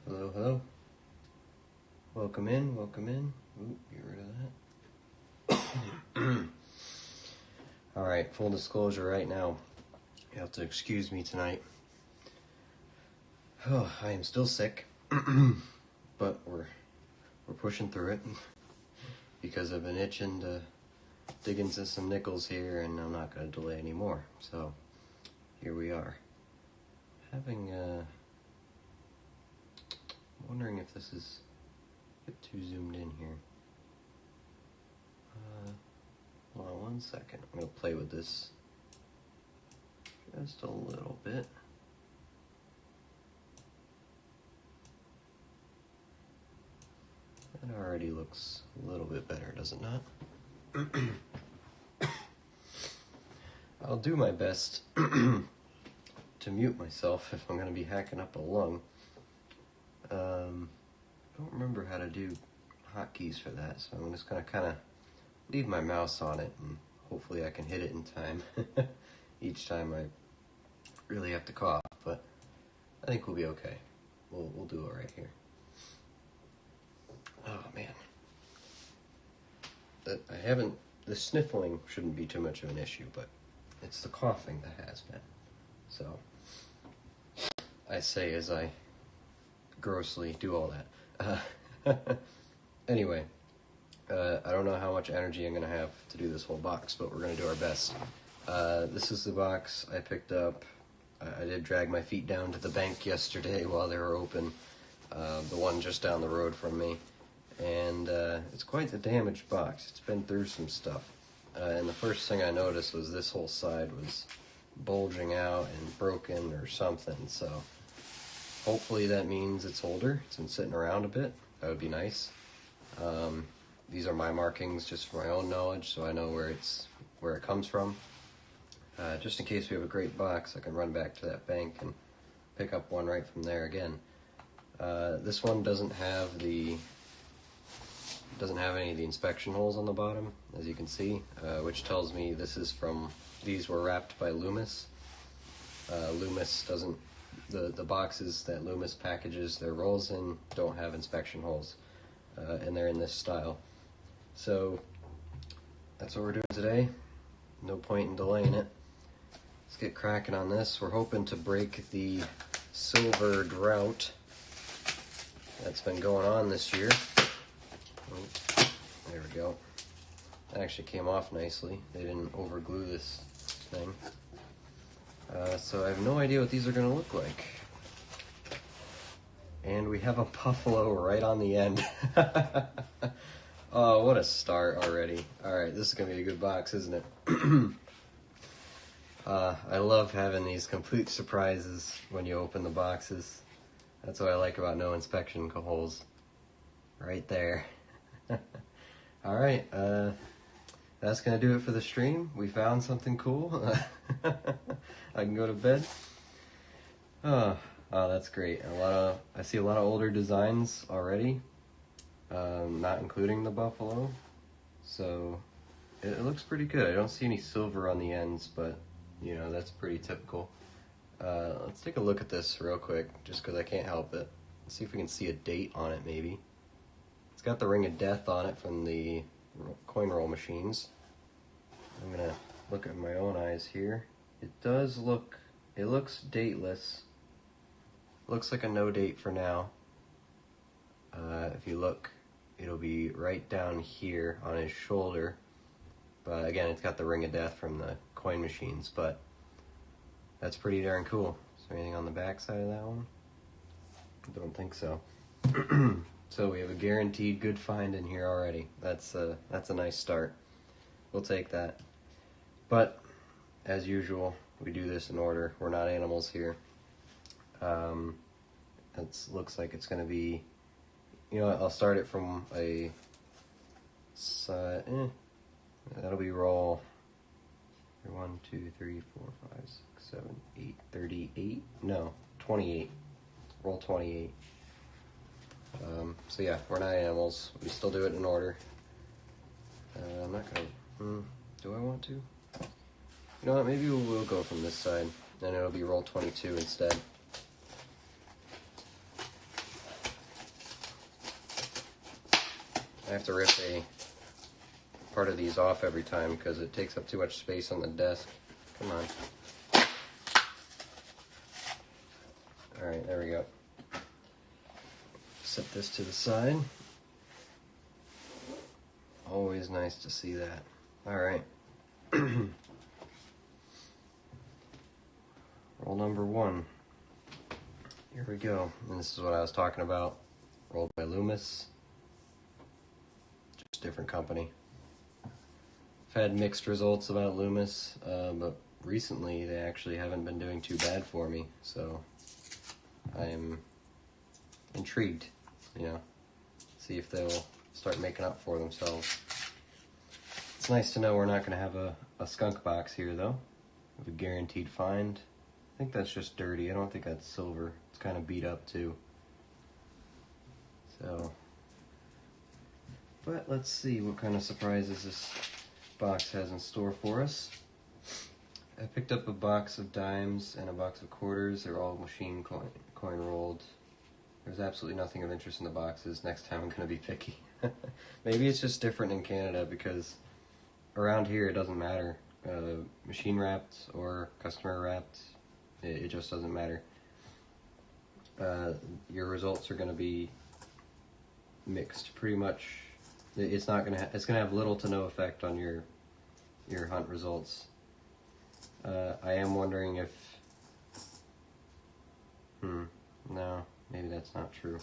Hello, hello. Welcome in, welcome in. Ooh, get rid of that. Alright, full disclosure right now. You have to excuse me tonight. Oh, I am still sick. But we're pushing through it. Because I've been itching to dig into some nickels here, and I'm not going to delay anymore. So, here we are. Wondering if this is a bit too zoomed in here. Hold on one second. I'm going to play with this just a little bit. That already looks a little bit better, does it not? I'll do my best to mute myself if I'm going to be hacking up a lung. I don't remember how to do hotkeys for that, so I'm just going to kind of leave my mouse on it, and hopefully I can hit it in time each time I really have to cough, but I think we'll be okay. We'll do it right here. Oh, man. The sniffling shouldn't be too much of an issue, but it's the coughing that has been. So, I say as I grossly do all that. Anyway, I don't know how much energy I'm going to have to do this whole box, but we're going to do our best. This is the box I picked up. I did drag my feet down to the bank yesterday while they were open, the one just down the road from me. And it's quite the damaged box. It's been through some stuff. And the first thing I noticed was this whole side was bulging out and broken or something. So hopefully that means it's older. It's been sitting around a bit. That would be nice. These are my markings just for my own knowledge, so I know where it comes from. Just in case we have a great box, I can run back to that bank and pick up one right from there again. This one doesn't have any of the inspection holes on the bottom, as you can see, which tells me these were wrapped by Loomis. Loomis doesn't, the boxes that Loomis packages their rolls in don't have inspection holes, and they're in this style. So that's what we're doing today. No point in delaying it. Let's get cracking on this. We're hoping to break the silver drought that's been going on this year. Oh, there we go. That actually came off nicely. They didn't over glue this thing. So I have no idea what these are going to look like. And we have a buffalo right on the end. Oh, what a start already. Alright, this is going to be a good box, isn't it? I love having these complete surprises when you open the boxes. That's what I like about no inspection holes. Right there. Alright, that's going to do it for the stream. We found something cool. I can go to bed. Oh, that's great. I see a lot of older designs already, not including the buffalo. So it looks pretty good. I don't see any silver on the ends, but you know, that's pretty typical. Let's take a look at this real quick, just because I can't help it. Let's see if we can see a date on it, maybe. It's got the Ring of Death on it from the coin roll machines. I'm going to look at my own eyes here. It looks dateless. Looks like a no date for now. If you look, it'll be right down here on his shoulder. But again, it's got the Ring of Death from the coin machines, but that's pretty darn cool. Is there anything on the back side of that one? I don't think so. So we have a guaranteed good find in here already. That's a nice start. We'll take that. But as usual, we do this in order. We're not animals here. It looks like it's going to be, you know what, I'll start it from a side. That'll be roll 1, 2, 3, 4, 5, 6, 7, 8, 38. No, 28. Roll 28. So yeah, we're not animals. We still do it in order. I'm not gonna. Do I want to? You know what? Maybe we'll go from this side, and it'll be roll 22 instead. I have to rip a part of these off every time because it takes up too much space on the desk. Come on. Alright, there we go. Set this to the side. Always nice to see that. Alright. Roll number 1. Here we go. And this is what I was talking about. Rolled by Loomis. Just different company. I've had mixed results about Loomis, but recently they actually haven't been doing too bad for me, so I'm intrigued, see if they'll start making up for themselves. It's nice to know we're not going to have a skunk box here, though. We have a guaranteed find. I think that's just dirty. I don't think that's silver. It's kind of beat up, too. So, but let's see what kind of surprises this box has in store for us. I picked up a box of dimes and a box of quarters. They're all machine coin rolled. There's absolutely nothing of interest in the boxes. Next time I'm going to be picky. Maybe it's just different in Canada because around here it doesn't matter. Machine wrapped or customer wrapped, it just doesn't matter. Your results are going to be mixed pretty much. It's not going to. It's going to have little to no effect on your hunt results. I am wondering if. No, maybe that's not true.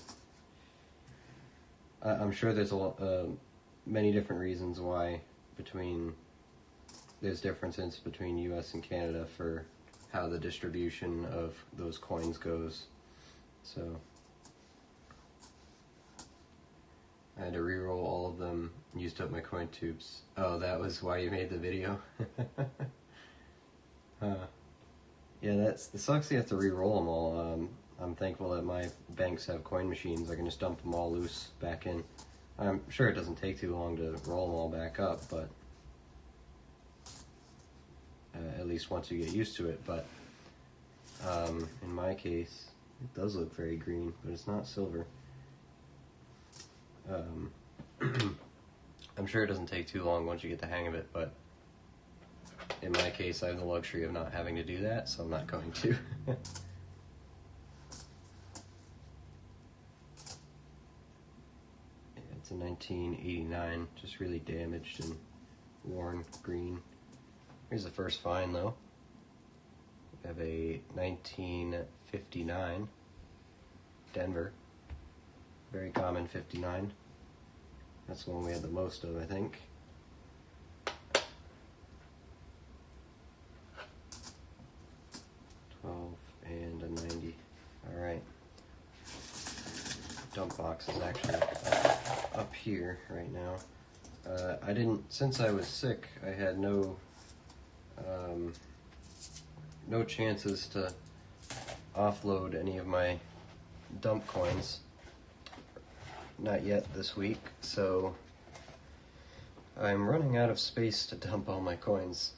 I'm sure there's many different reasons why there's differences between U.S. and Canada for how the distribution of those coins goes. So I had to re-roll all of them, used up my coin tubes. Oh, that was why you made the video? Yeah, it sucks you have to re-roll them all. I'm thankful that my banks have coin machines. I can just dump them all loose back in. I'm sure it doesn't take too long to roll them all back up, but at least once you get used to it. But in my case, it does look very green, but it's not silver. I'm sure it doesn't take too long once you get the hang of it, but in my case, I have the luxury of not having to do that, so I'm not going to. It's a 1989, just really damaged and worn green. Here's the first find, though. We have a 1959 Denver. Very common 59. That's the one we had the most of, I think. And a 90. Alright. Dump box is actually up here right now. Since I was sick, I had no chances to offload any of my dump coins. Not yet this week, so I'm running out of space to dump all my coins.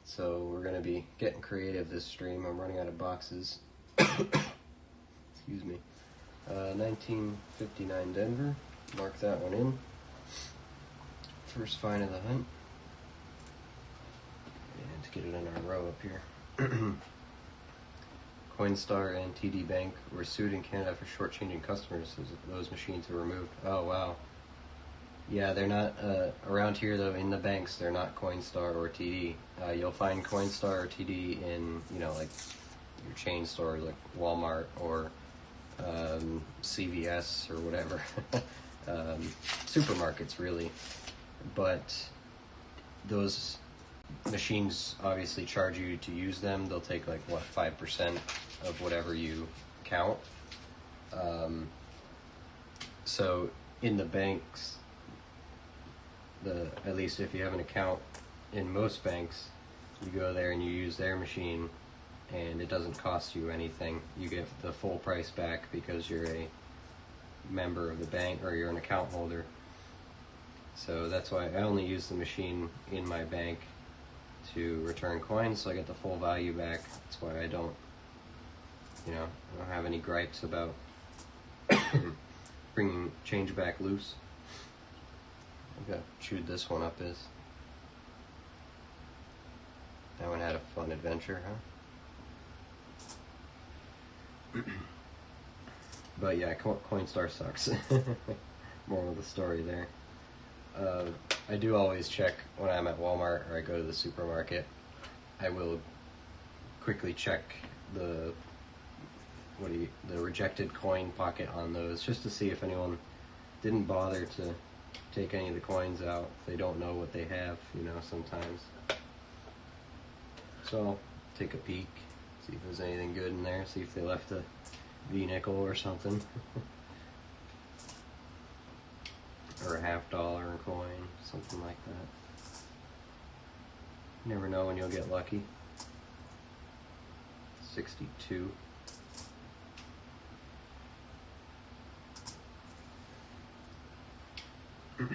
So we're going to be getting creative this stream. I'm running out of boxes. Excuse me. 1959 Denver. Mark that one in. First find of the hunt. And to get it in our row up here. Coinstar and TD Bank were sued in Canada for shortchanging customers. Those machines were removed. Oh, wow. Yeah, they're not, around here though, in the banks, they're not Coinstar or TD. You'll find Coinstar or TD in, like your chain stores like Walmart or CVS or whatever. Supermarkets, really. But those machines obviously charge you to use them. They'll take 5% of whatever you count. So in the banks, at least if you have an account in most banks, you go there and you use their machine and it doesn't cost you anything. You get the full price back because you're a member of the bank or you're an account holder. So that's why I only use the machine in my bank to return coins, so I get the full value back. That's why I don't have any gripes about bringing change back loose. Look how chewed this one up is. That one had a fun adventure, huh? But yeah, Coinstar sucks. Moral of the story there. I do always check when I'm at Walmart or I go to the supermarket. I will quickly check the rejected coin pocket on those, just to see if anyone didn't bother to take any of the coins out. If they don't know what they have, sometimes. So I'll take a peek, see if there's anything good in there, see if they left a V-nickel or something. Or a $50 coin, something like that. You never know when you'll get lucky. 62. So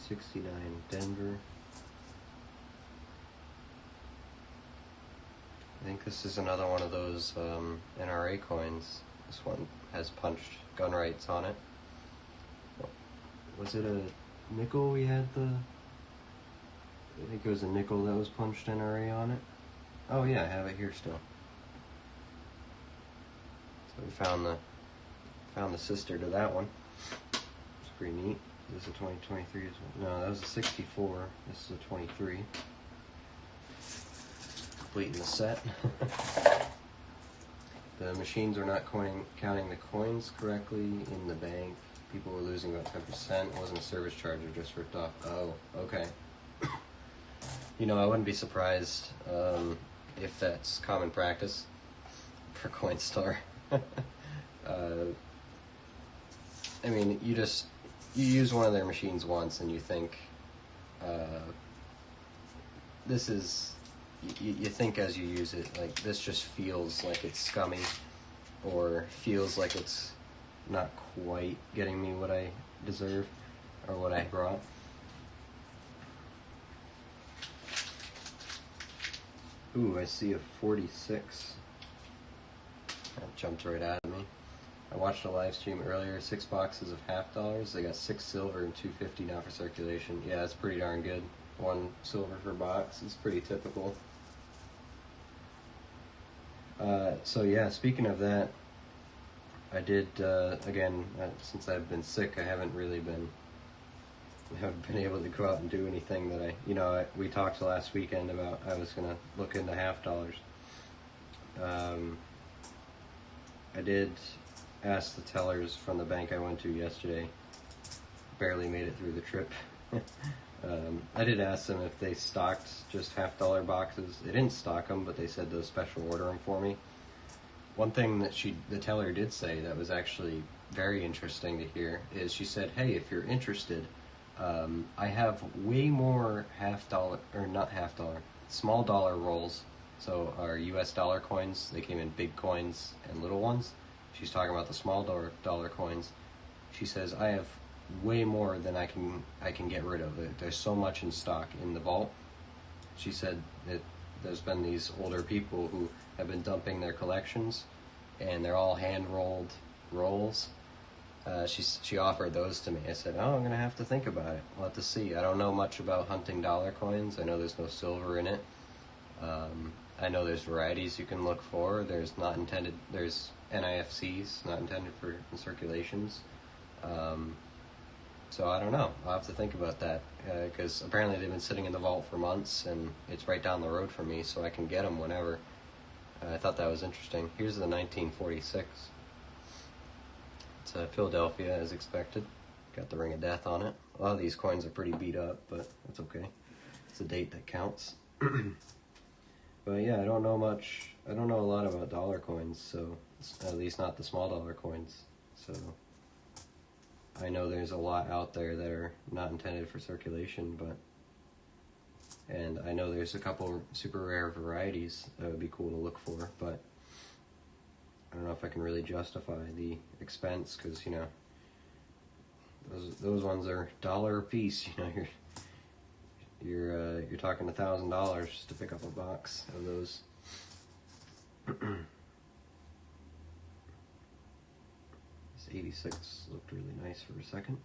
69 Denver. I think this is another one of those NRA coins. This one has punched gun rights on it. Was it a nickel we had I think it was a nickel that was punched NRA on it. Oh yeah, I have it here still. So we found the sister to that one. It's pretty neat. This is a 2023 as well. No, that was a 64. This is a 23. Completing the set. The machines are not counting the coins correctly in the bank. People were losing about 10%. It wasn't a service charge, or just ripped off. Oh, okay. I wouldn't be surprised if that's common practice for Coinstar. I mean, you use one of their machines once and you think, this is, you think as you use it, like, this just feels like it's scummy, or feels like it's not quite getting me what I deserve, or what I brought. Ooh, I see a 46. That jumped right at me. I watched a live stream earlier, 6 boxes of $50. They got 6 silver and 250 now for circulation. Yeah, it's pretty darn good. 1 silver per box. It's pretty typical. So yeah, speaking of that, I did, again, since I've been sick, I haven't been able to go out and do anything that we talked last weekend about I was going to look into $50. I did ask the tellers from the bank I went to yesterday. Barely made it through the trip. I did ask them if they stocked just $50 boxes. They didn't stock them, but they said they'll special order them for me. One thing that the teller did say that was actually very interesting to hear is she said, hey, if you're interested, I have way more small dollar rolls. So our US dollar coins, they came in big coins and little ones. She's talking about the small dollar coins. She says, I have way more than I can get rid of. There's so much in stock in the vault. She said that there's been these older people who have been dumping their collections, and they're all hand-rolled rolls. She offered those to me. I said, I'm going to have to think about it. We'll have to see. I don't know much about hunting dollar coins. I know there's no silver in it. I know there's varieties you can look for. There's NIFCs, not intended for circulations. So I don't know. I'll have to think about that, because apparently they've been sitting in the vault for months, and it's right down the road from me, so I can get them whenever. I thought that was interesting. Here's the 1946. It's Philadelphia, as expected. Got the Ring of Death on it. A lot of these coins are pretty beat up, but that's okay. It's a date that counts. But yeah, I don't know much. I don't know a lot about dollar coins, so at least not the small dollar coins. So I know there's a lot out there that are not intended for circulation, and I know there's a couple super rare varieties that would be cool to look for, but I don't know if I can really justify the expense, because those ones are $1 a piece. You're talking $1,000 just to pick up a box of those. This 86 looked really nice for a second.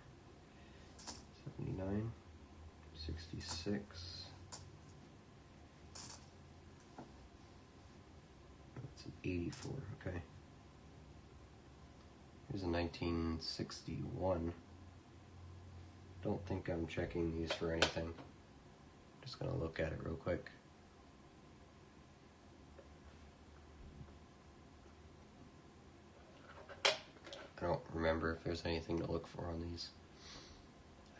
79, 66. That's an 84, okay. Here's a 1961. Don't think I'm checking these for anything. Just gonna look at it real quick. I don't remember if there's anything to look for on these.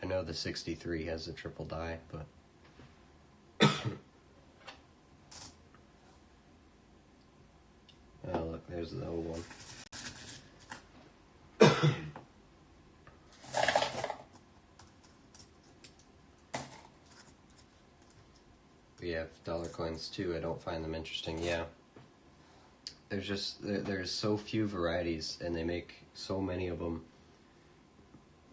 I know the 63 has a triple die, but oh look, there's the old one. We have dollar coins too. I don't find them interesting. Yeah, there's so few varieties, and they make so many of them.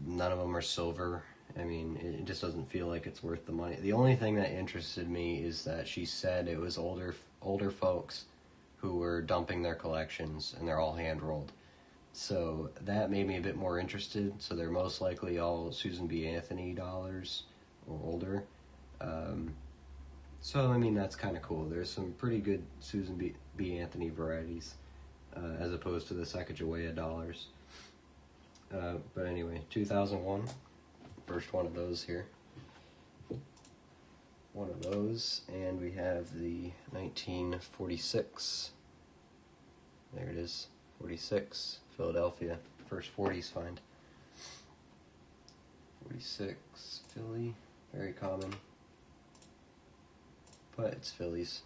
None of them are silver. I mean, it just doesn't feel like it's worth the money. The only thing that interested me is that she said it was older folks who were dumping their collections, and they're all hand rolled. So that made me a bit more interested. So they're most likely all Susan B. Anthony dollars or older. So I mean, that's kind of cool. There's some pretty good Susan B. Anthony varieties, as opposed to the Sacagawea dollars. But anyway, 2001, first one of those here. One of those, and we have the 1946. There it is, 46, Philadelphia. First 40s find. 46, Philly, very common. But it's Phillies.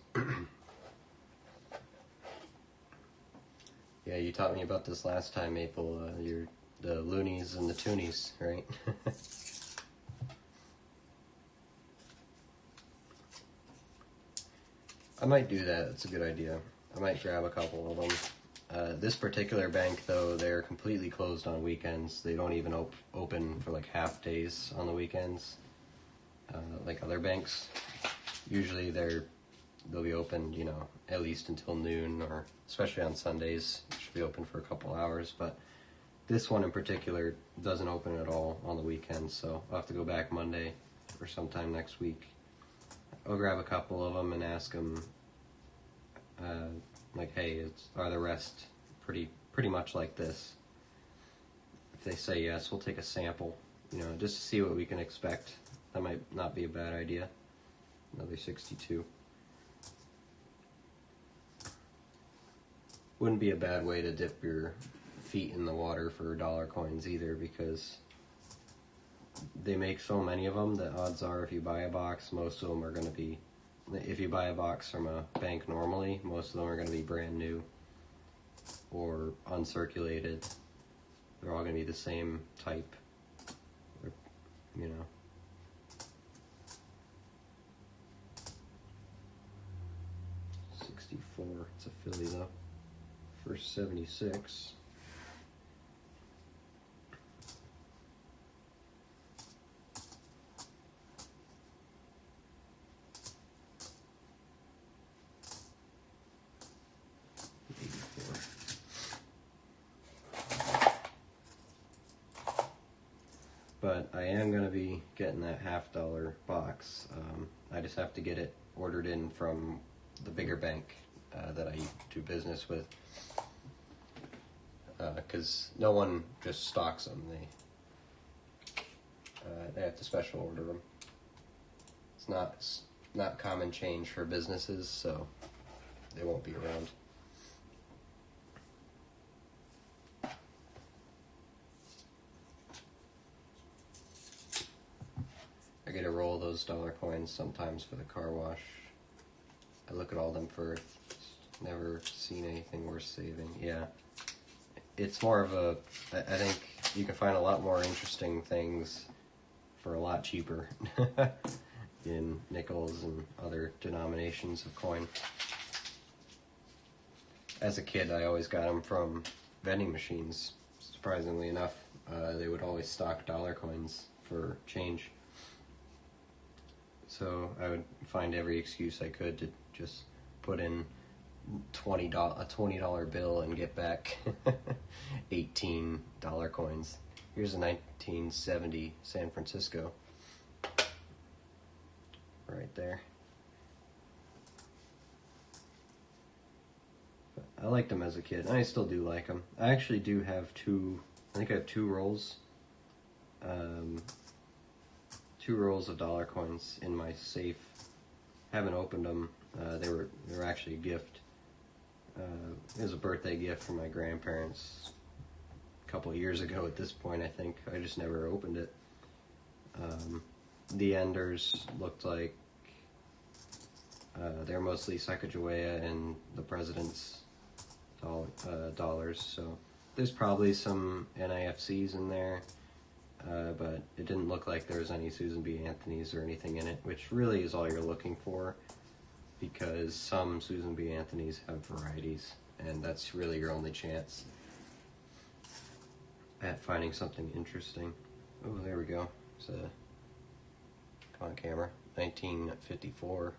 Yeah, you taught me about this last time, Maple. The loonies and the toonies, right? I might do that. It's a good idea. I might grab a couple of them. This particular bank, though, they're completely closed on weekends. They don't even open for like half days on the weekends, like other banks. Usually they'll be open, you know, at least until noon, or especially on Sundays, it should be open for a couple hours. But this one in particular doesn't open at all on the weekends, so I'll have to go back Monday or sometime next week. I'll grab a couple of them and ask them, like, hey, are the rest pretty much like this? If they say yes, we'll take a sample, you know, just to see what we can expect. That might not be a bad idea. Another 62. Wouldn't be a bad way to dip your feet in the water for dollar coins either, because they make so many of them that odds are if you buy a box, most of them are going to be, if you buy a box from a bank normally, most of them are going to be brand new or uncirculated. They're all going to be the same type, you know. It's a Philly though. First 76. But I am going to be getting that $50 box. I just have to get it ordered in from the bigger bank that I do business with, because no one just stocks them. They have to special order them. It's not common change for businesses, so they won't be around. I get to roll those dollar coins sometimes for the car wash. I look at all them first. Never seen anything worth saving. Yeah. It's more of a, I think you can find a lot more interesting things for a lot cheaper in nickels and other denominations of coin. As a kid, I always got them from vending machines. Surprisingly enough, they would always stock dollar coins for change. So I would find every excuse I could to just put in $20 bill and get back $18 coins. Here's a 1970 San Francisco, right there. I liked them as a kid. I still do like them. I actually do have two. I think I have two rolls. 2 rolls of dollar coins in my safe. Haven't opened them. They were actually a gift. It was a birthday gift from my grandparents a couple of years ago. At this point, I think I just never opened it. The enders looked like they're mostly Sacagawea and the president's dollars. So there's probably some NIFCs in there. But it didn't look like there was any Susan B. Anthony's or anything in it, which really is all you're looking for, because some Susan B. Anthony's have varieties, and that's really your only chance at finding something interesting. Oh, there we go. It's a, on camera, 1954,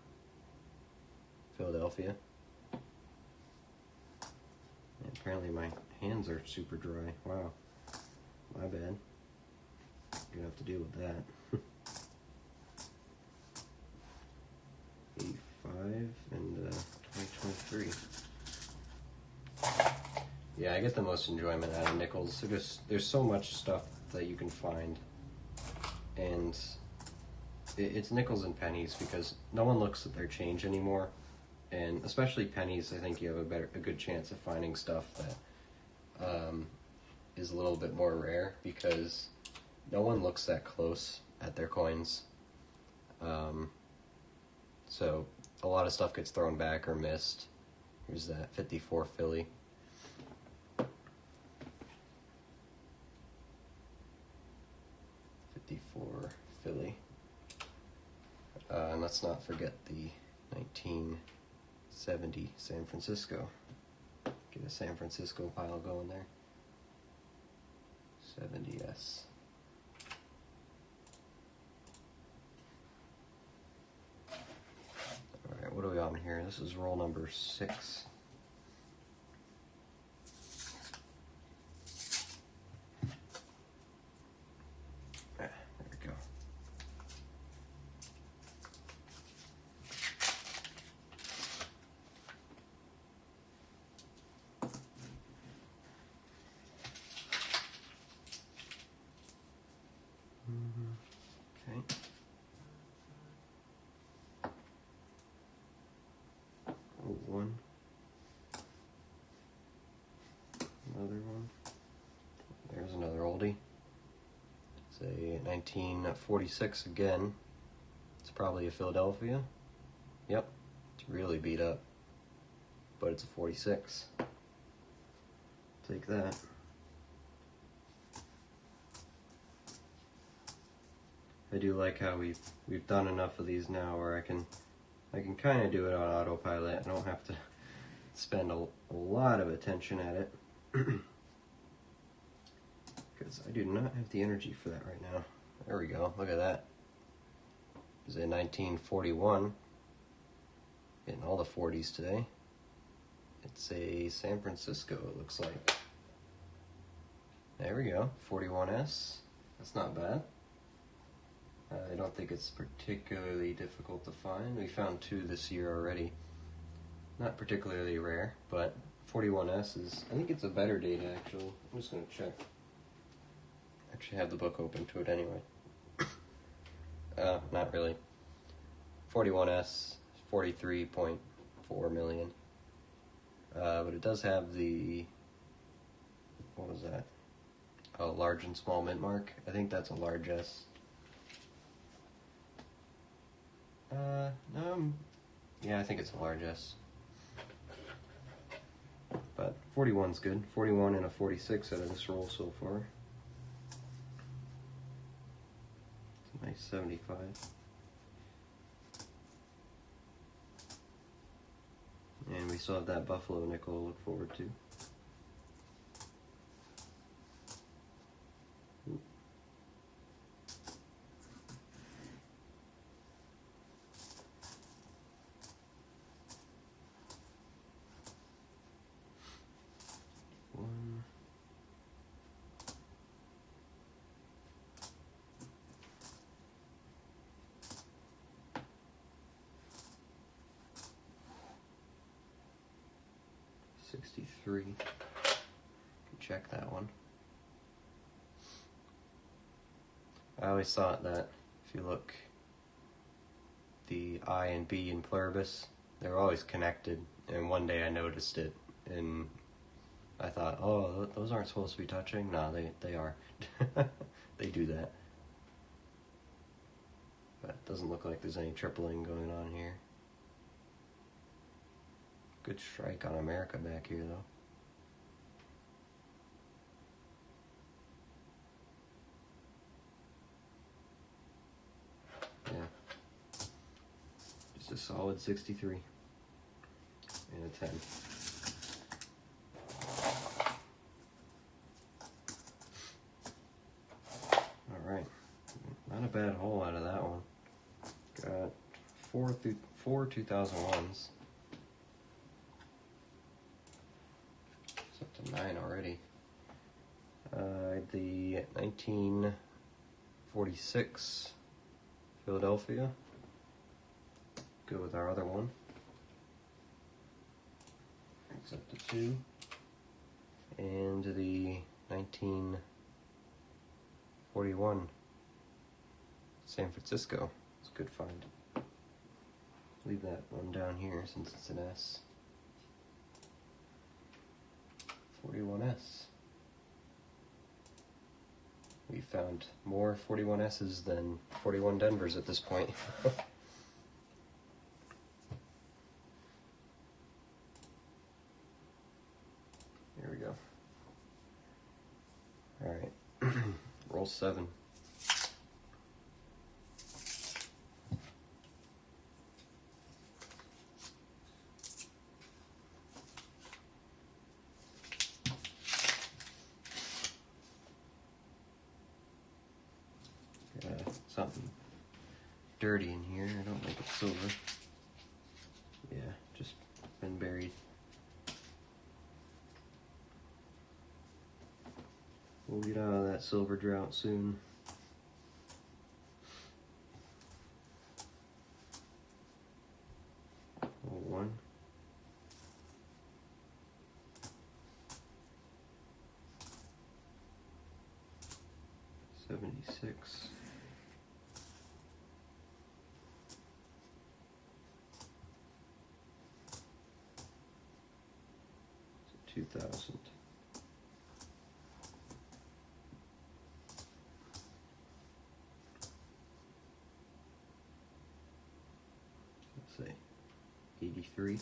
Philadelphia. And apparently my hands are super dry. Wow, my bad. Gonna have to deal with that. 85 and 2023. Yeah, I get the most enjoyment out of nickels. There's so much stuff that you can find, and it's nickels and pennies because no one looks at their change anymore, and especially pennies. I think you have a good chance of finding stuff that is a little bit more rare because no one looks that close at their coins. So a lot of stuff gets thrown back or missed. Here's that 54 Philly. And let's not forget the 1970 San Francisco. Get a San Francisco pile going there. 70S. Alright, what are we on here? This is roll number 6. There we go. Okay. Oh, one. Another one. There's another oldie. It's a 1946 again. It's probably a Philadelphia. Yep. It's really beat up. But it's a 46. Take that. I do like how we've done enough of these now where I can kind of do it on autopilot. I don't have to spend a lot of attention at it because I do not have the energy for that right now. There we go. Look at that. It's a 1941. Getting all the 40s today. It's a San Francisco, it looks like. There we go. 41S. That's not bad. I don't think it's particularly difficult to find. We found 2 this year already. Not particularly rare, but 41S is, I think it's a better date actually. I'm just going to check. Actually have the book open to it anyway. Not really. 41S, 43.4 million. But it does have the, what was that? A large and small mint mark. I think that's a large S. Yeah, I think it's a large S. But 41's good. 41 and a 46 out of this roll so far. It's a nice 75. And we still have that Buffalo nickel to look forward to. 63. You can check that one. I always thought that if you look, the I and B in Pluribus, they were always connected, and one day I noticed it, and I thought, oh, those aren't supposed to be touching? No, they are. They do that. But it doesn't look like there's any tripling going on here. Good strike on America back here, though. Yeah. Just a solid 63 and a 10. Alright. Not a bad hole out of that one. Got four 2001s. It's up to 9 already. The 1946 Philadelphia. Go with our other one. It's up to 2. And the 1941 San Francisco. It's a good find. Leave that one down here since it's an S. 41S. We found more 41S's than 41 Denvers at this point. Here we go. Alright. Roll 7. Something dirty in here. I don't think it's silver. Yeah, just been buried. We'll get out of that silver drought soon. Oh, 1. $76. So 2,000. Let's say 83.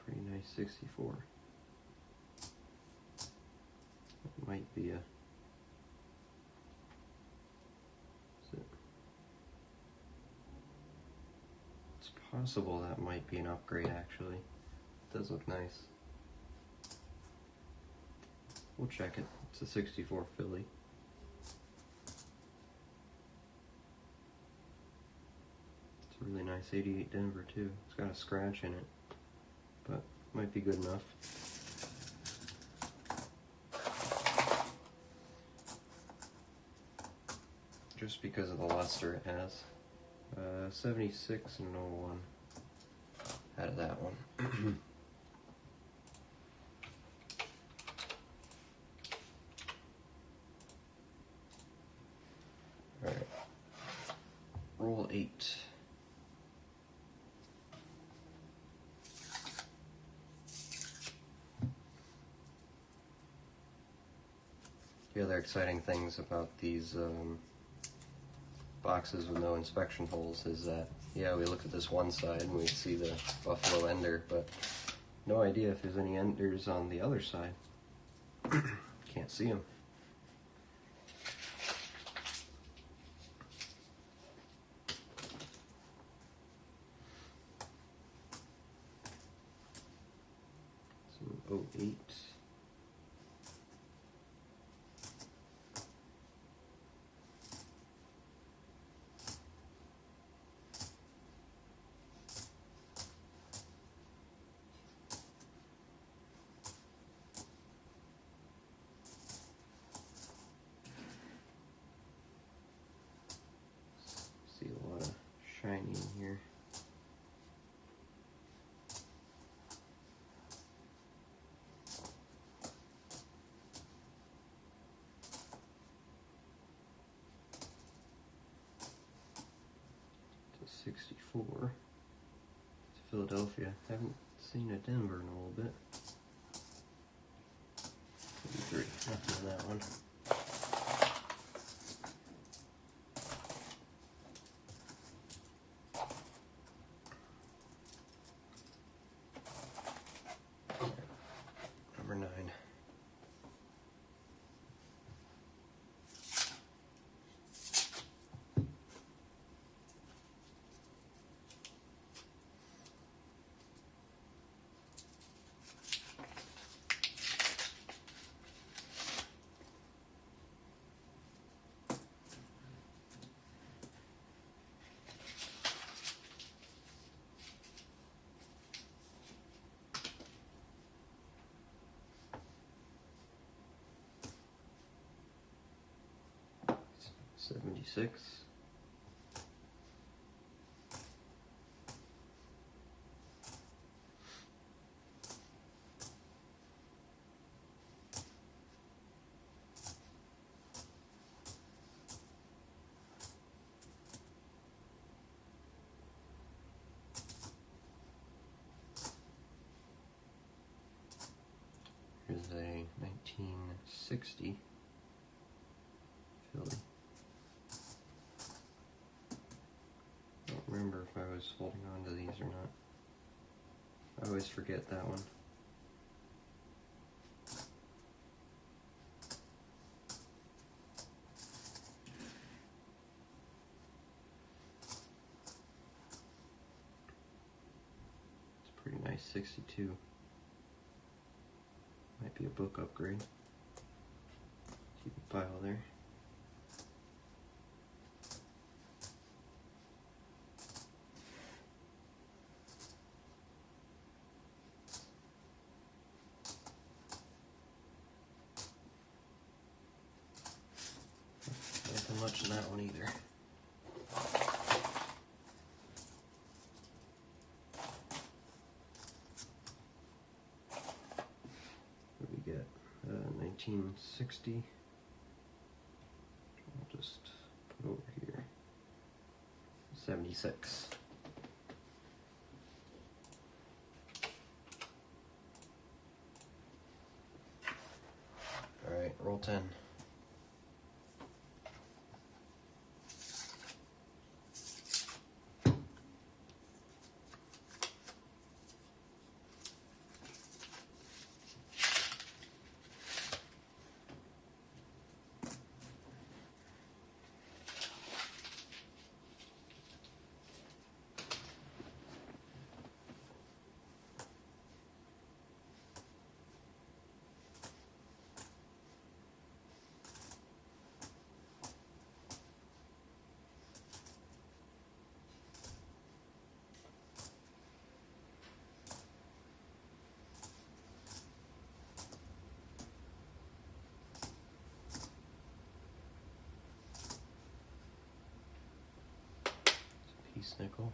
Pretty nice 64. It might be a. Is it? It's possible that might be an upgrade actually. It does look nice. We'll check it. It's a 64 Philly. It's a really nice 88 Denver too. It's got a scratch in it, but might be good enough. Just because of the luster it has. 76 and 01 out of that one. Alright. Roll 8. The other exciting things about these boxes with no inspection holes is that, yeah, we look at this one side and we see the Buffalo Ender, but no idea if there's any Enders on the other side. Can't see them. So 08. shiny in here. To 64. It's Philadelphia. Haven't seen a Denver in a little bit. 3. Nothing in that one. Number 9. $76. Here's a 1960 Philly. I don't remember if I was holding on to these or not. I always forget that one. It's a pretty nice 62. Might be a book upgrade. Keep a pile there. Nothing much in that one either. What do we get? 1960. I'll just put over here. 76. All right, roll 10. Peace nickel.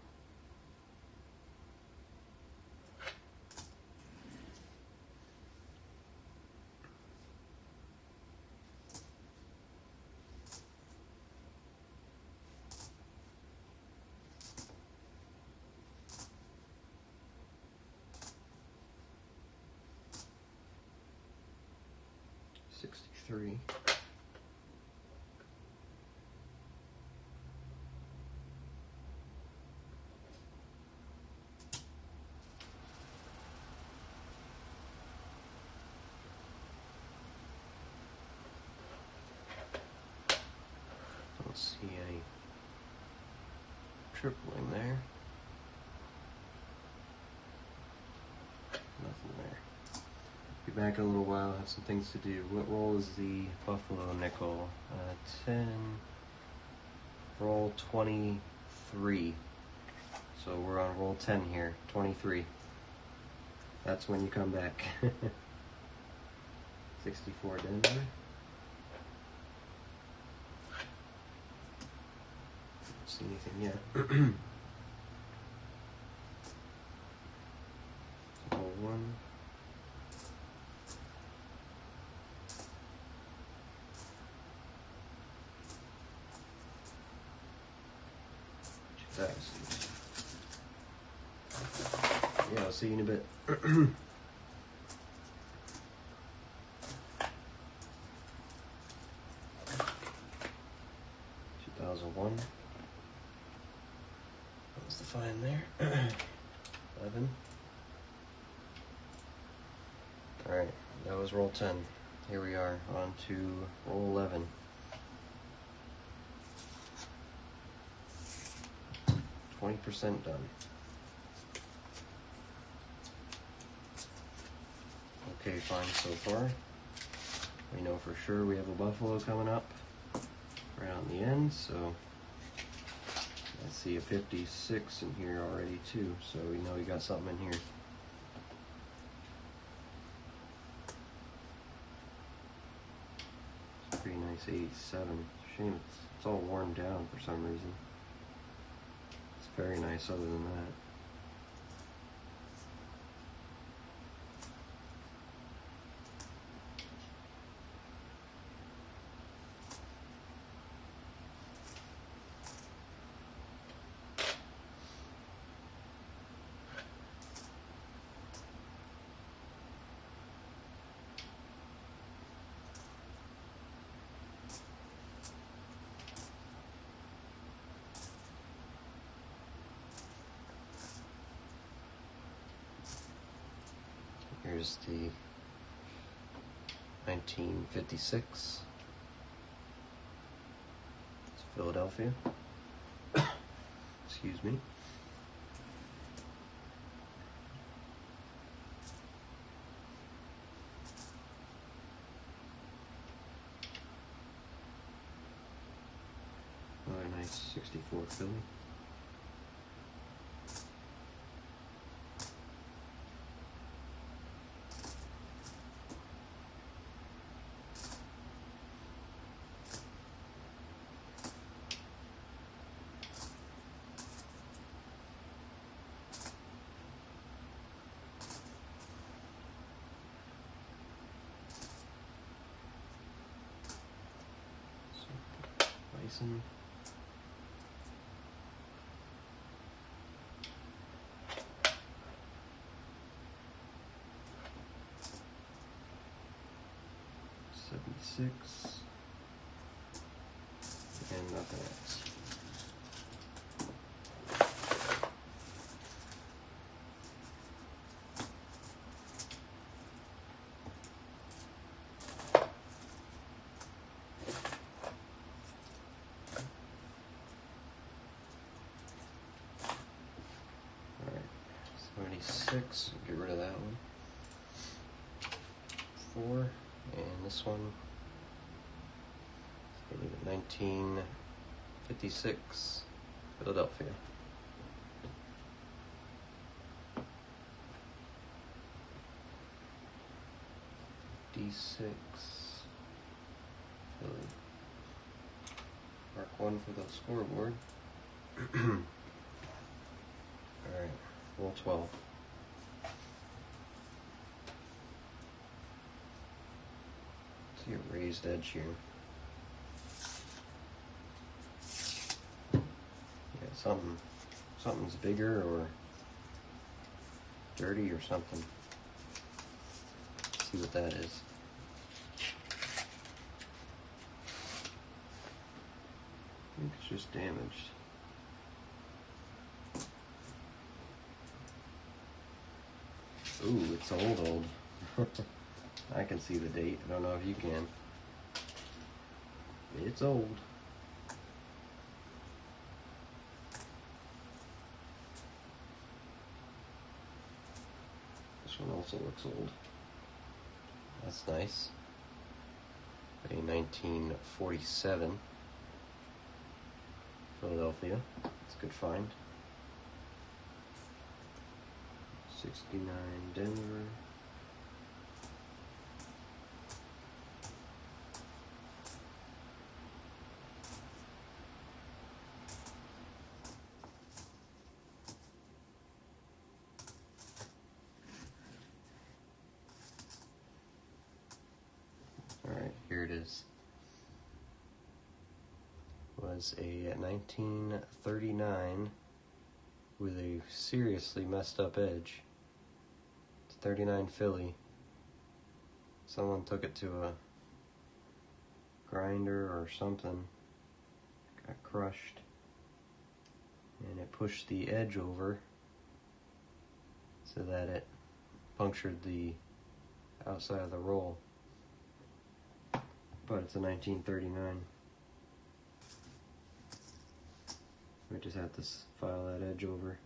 $63. Don't see any tripling there. Nothing there. Be back in a little while, have some things to do. What roll is the Buffalo nickel? 10. Roll 23. So we're on roll 10 here. 23. That's when you come back. 64 Denver. Don't see anything yet. fast. Yeah, I'll see you in a bit. 2001. What was the fine there? 11. Alright, that was roll 10. Here we are, on to roll 11. 20% done. Okay, fine so far. We know for sure we have a buffalo coming up right on the end, so I see a 56 in here already too, so we know we got something in here. It's pretty nice 87. Shame it's all worn down for some reason. It's very nice other than that. Here's the 1956. It's Philadelphia. Excuse me. Another nice 64 Philly. Bison. '76 and nothing else. Alright, 76, get rid of that one. 4, and this one, 1956, Philadelphia. D6, Philly. Mark 1 for the scoreboard. Alright, roll 12. See a raised edge here. Yeah, something's bigger or dirty or something. Let's see what that is. I think it's just damaged. Ooh, it's old. I can see the date. I don't know if you can. It's old. This one also looks old. That's nice. A 1947 Philadelphia. It's a good find. 69 Denver. Alright, here it is. Was a 1939 with a seriously messed up edge. It's 39 Philly. Someone took it to a grinder or something, got crushed, and it pushed the edge over so that it punctured the outside of the roll. But it's a 1939. We just have to file that edge over.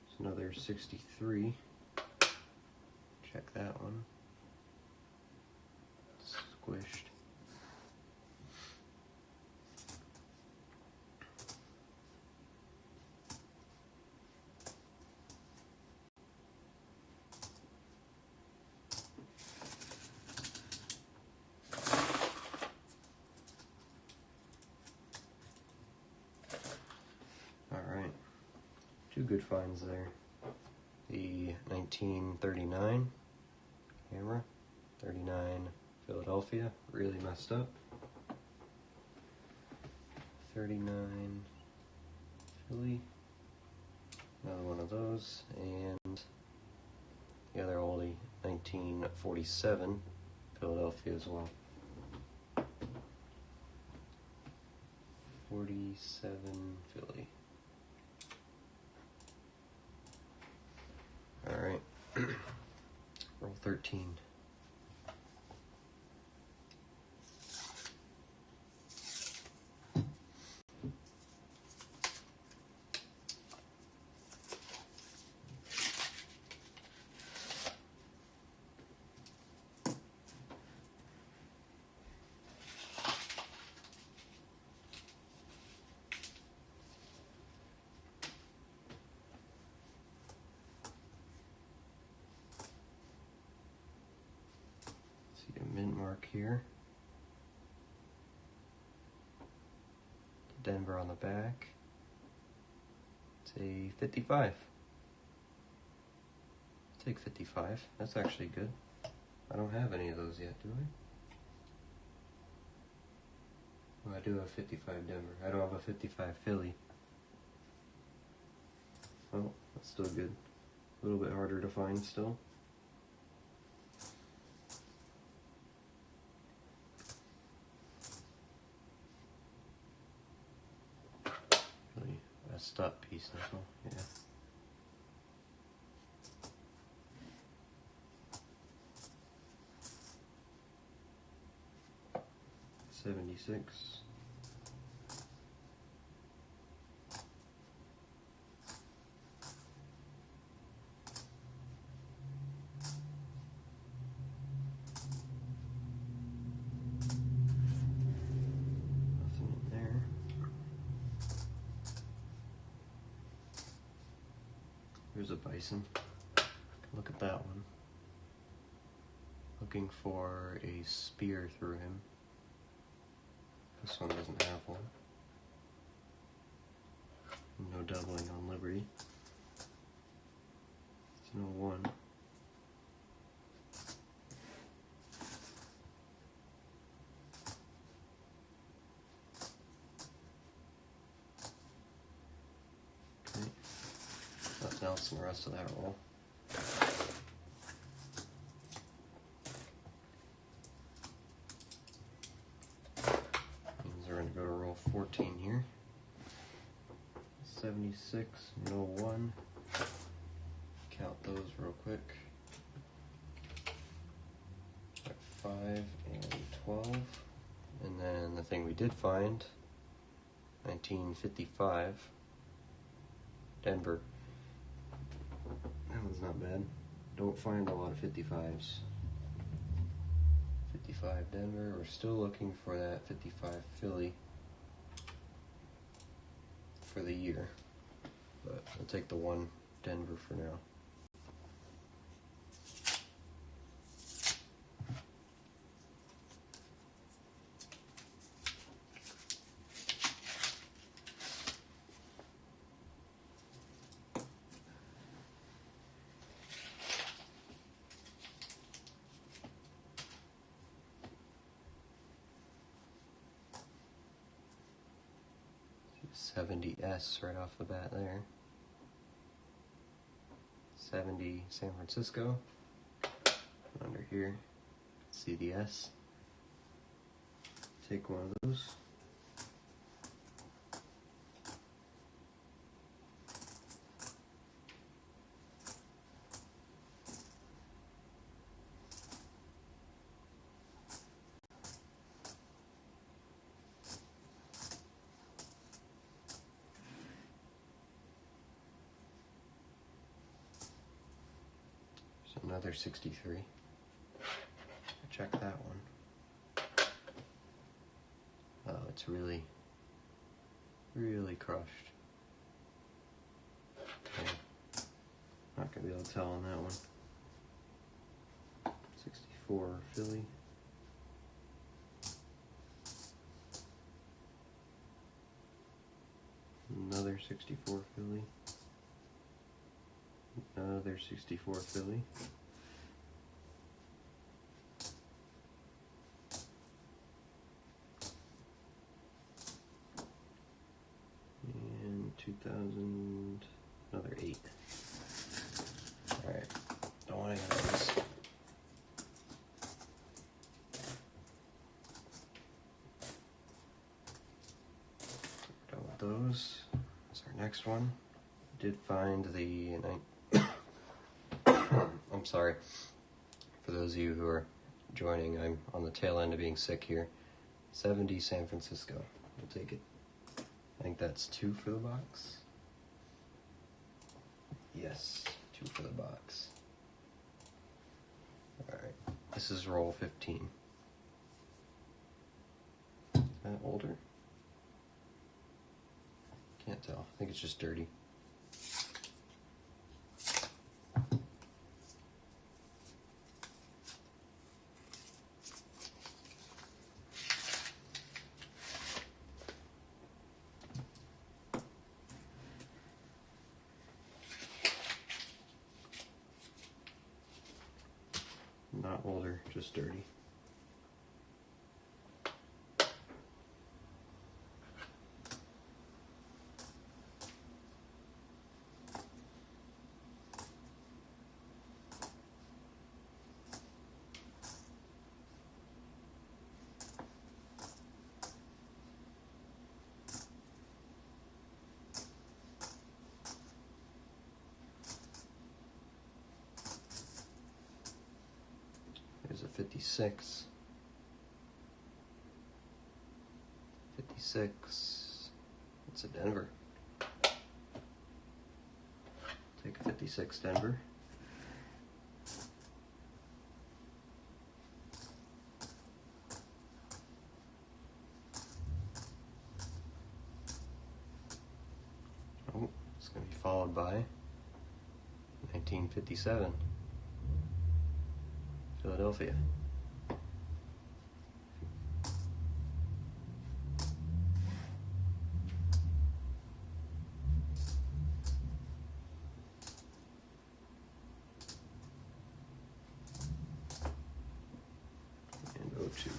It's another 63. Check that one. Squished. Alright, two good finds there. The 1939 camera, 39 Philadelphia, really messed up. 39 Philly, another one of those, and the other oldie, 1947 Philadelphia as well. 47 Philly. Alright, roll 13. See a mint mark here. Denver on the back. It's a 55. Take 55. That's actually good. I don't have any of those yet, do I? Oh, I do have 55 Denver. I don't have a 55 Philly. Oh, that's still good. A little bit harder to find still. Really messed up piece now. Yeah. '76. Nothing in there. Here's a bison. Look at that one. Looking for a spear through him. This one doesn't have one. No doubling on Liberty. It's no one. Okay. Nothing else in the rest of that roll. Means we're going to go to roll 14 here. 76, no one. Count those real quick. 5 and 12. And then the thing we did find, 1955, Denver. That one's not bad. Don't find a lot of 55s. 55 Denver. We're still looking for that 55 Philly for the year. But I'll take the one Denver for now. 70S right off the bat there. 70 San Francisco. And under here, see the S. Take one of those. Another 63. Check that one. Oh, it's really crushed. Okay. Not gonna be able to tell on that one. 64 Philly. Another 64 Philly. Another 64 Philly. And 2000, another 8. Alright, don't want any of those. Done with those. That's our next one. Did find the I'm sorry. For those of you who are joining, I'm on the tail end of being sick here. 70 San Francisco. We'll take it. I think that's 2 for the box. Yes, 2 for the box. Alright, this is roll 15. Older? Can't tell. I think it's just dirty. Not older, just dirty. There's a 56. 56. It's a Denver. Take a 56 Denver. Oh, it's going to be followed by 1957. Philadelphia. And 02.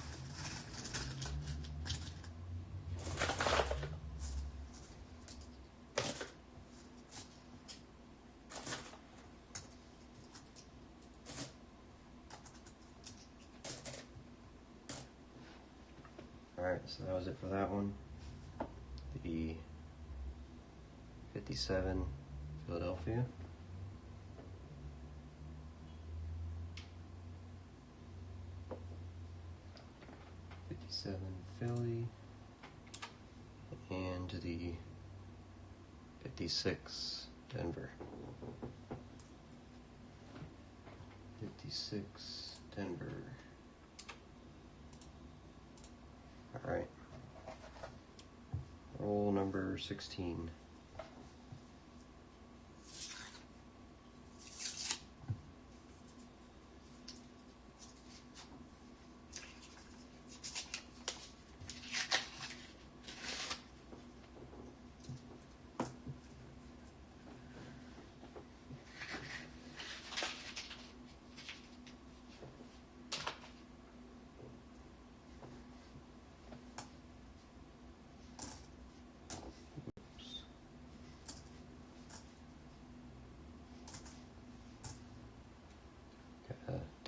Alright, so that was it for that one. The 57 Philadelphia. Philly, and the 56 Denver. 56 Denver. All right. Roll number 16.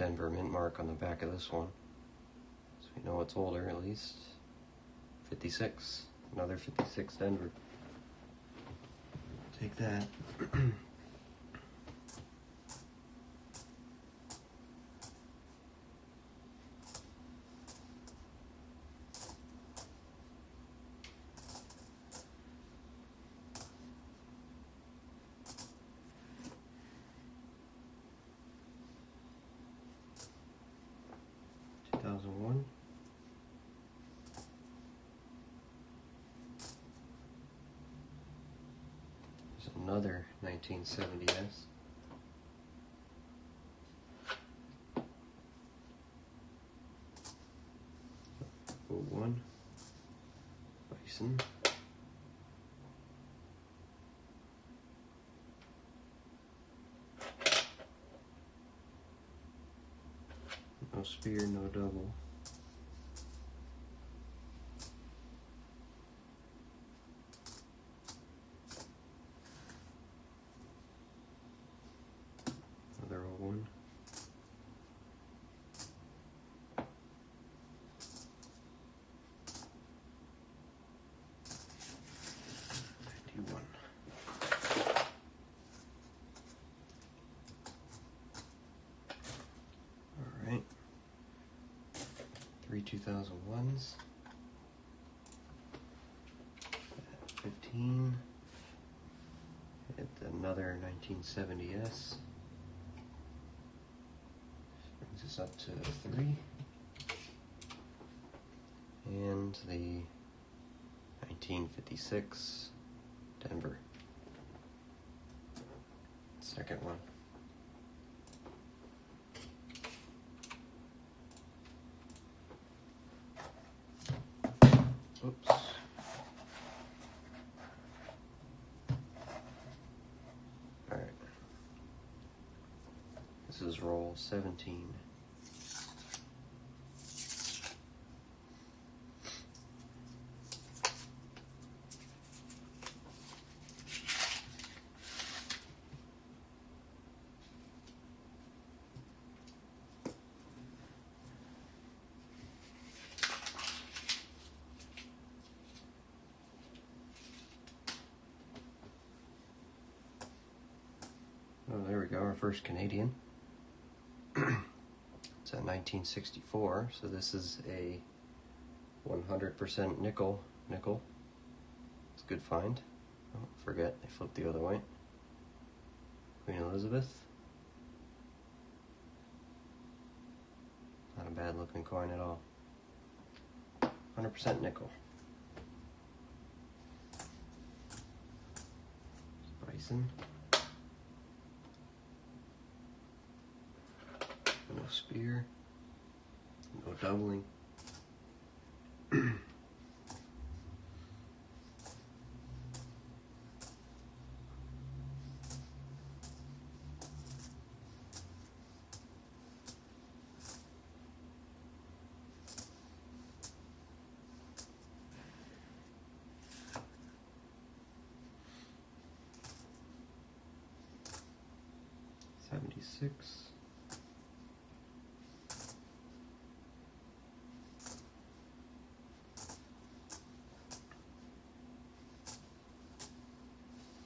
Denver mint mark on the back of this one. So we know it's older at least. 56. Another 56 Denver. Take that. 2001. There's another 1970s. 01. Bison. No spear, no double. Another 01. Alright. 3 2001s. 15. Hit another 1970s. Brings us up to 3. And the 1956 Denver. Second one. Oops. Alright. This is roll 17. Oh, there we go, our first Canadian. It's a 1964, so this is a 100% nickel. It's a good find. Oh, forget, I flipped the other way. Queen Elizabeth. Not a bad looking coin at all. 100% nickel. Bison. No spear. No doubling. '76.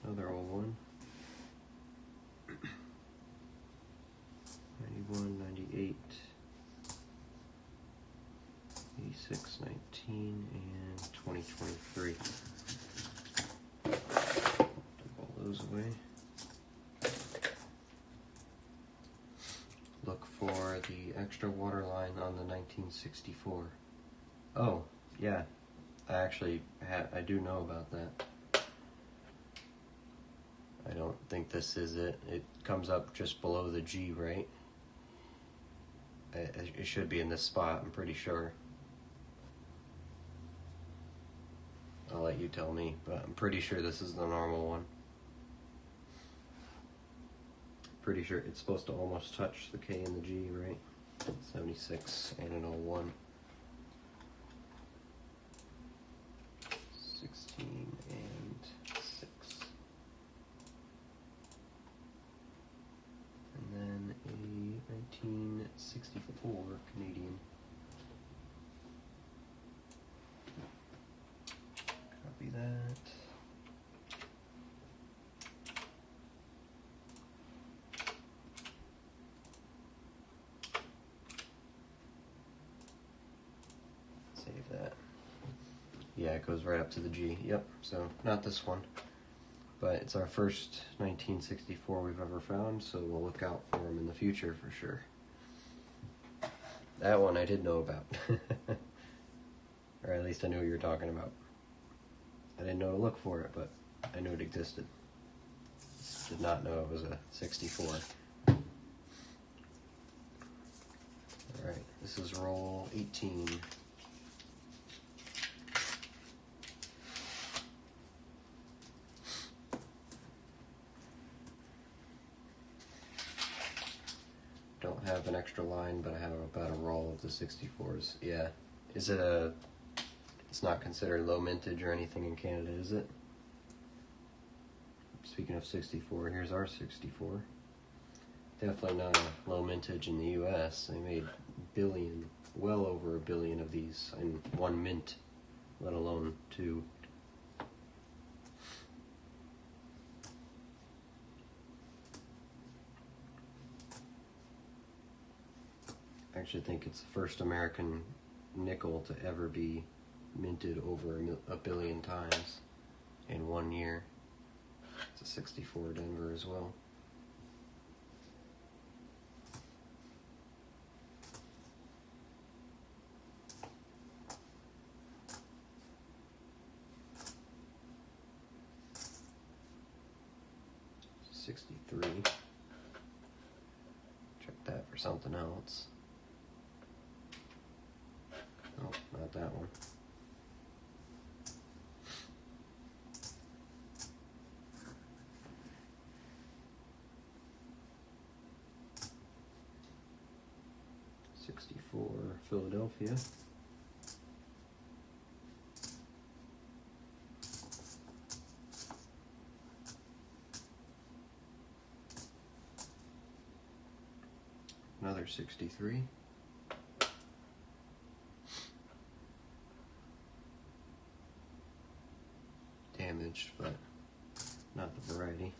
Another old one. 91, 98, 86, 19, and 2023. Take all those away. Look for the extra waterline on the 1964. Oh, yeah. I actually I do know about that. I don't think this is it. It comes up just below the G, right? It should be in this spot, I'm pretty sure. I'll let you tell me, but I'm pretty sure this is the normal one. Pretty sure it's supposed to almost touch the K and the G, right? 76 and an 01. 16 and 6. And then a 1970. Save that. Yeah, it goes right up to the G. Yep, so not this one. But it's our first 1964 we've ever found, so we'll look out for them in the future for sure. That one I did know about. Or at least I knew what you were talking about. I didn't know to look for it, but I knew it existed. Did not know it was a 64. Alright, this is roll 18. Don't have an extra line, but I have about a roll of the 64s. Yeah. Is it a... It's not considered low mintage or anything in Canada, is it? Speaking of 64, here's our 64. Definitely not a low mintage in the US. They made billion, well over a billion of these in one mint, let alone two. I actually think it's the first American nickel to ever be minted over a billion times in 1 year. It's a 64 Denver as well. $63. Check that for something else. Oh, not that one. '64 Philadelphia. Another 63. Damaged, but not the variety.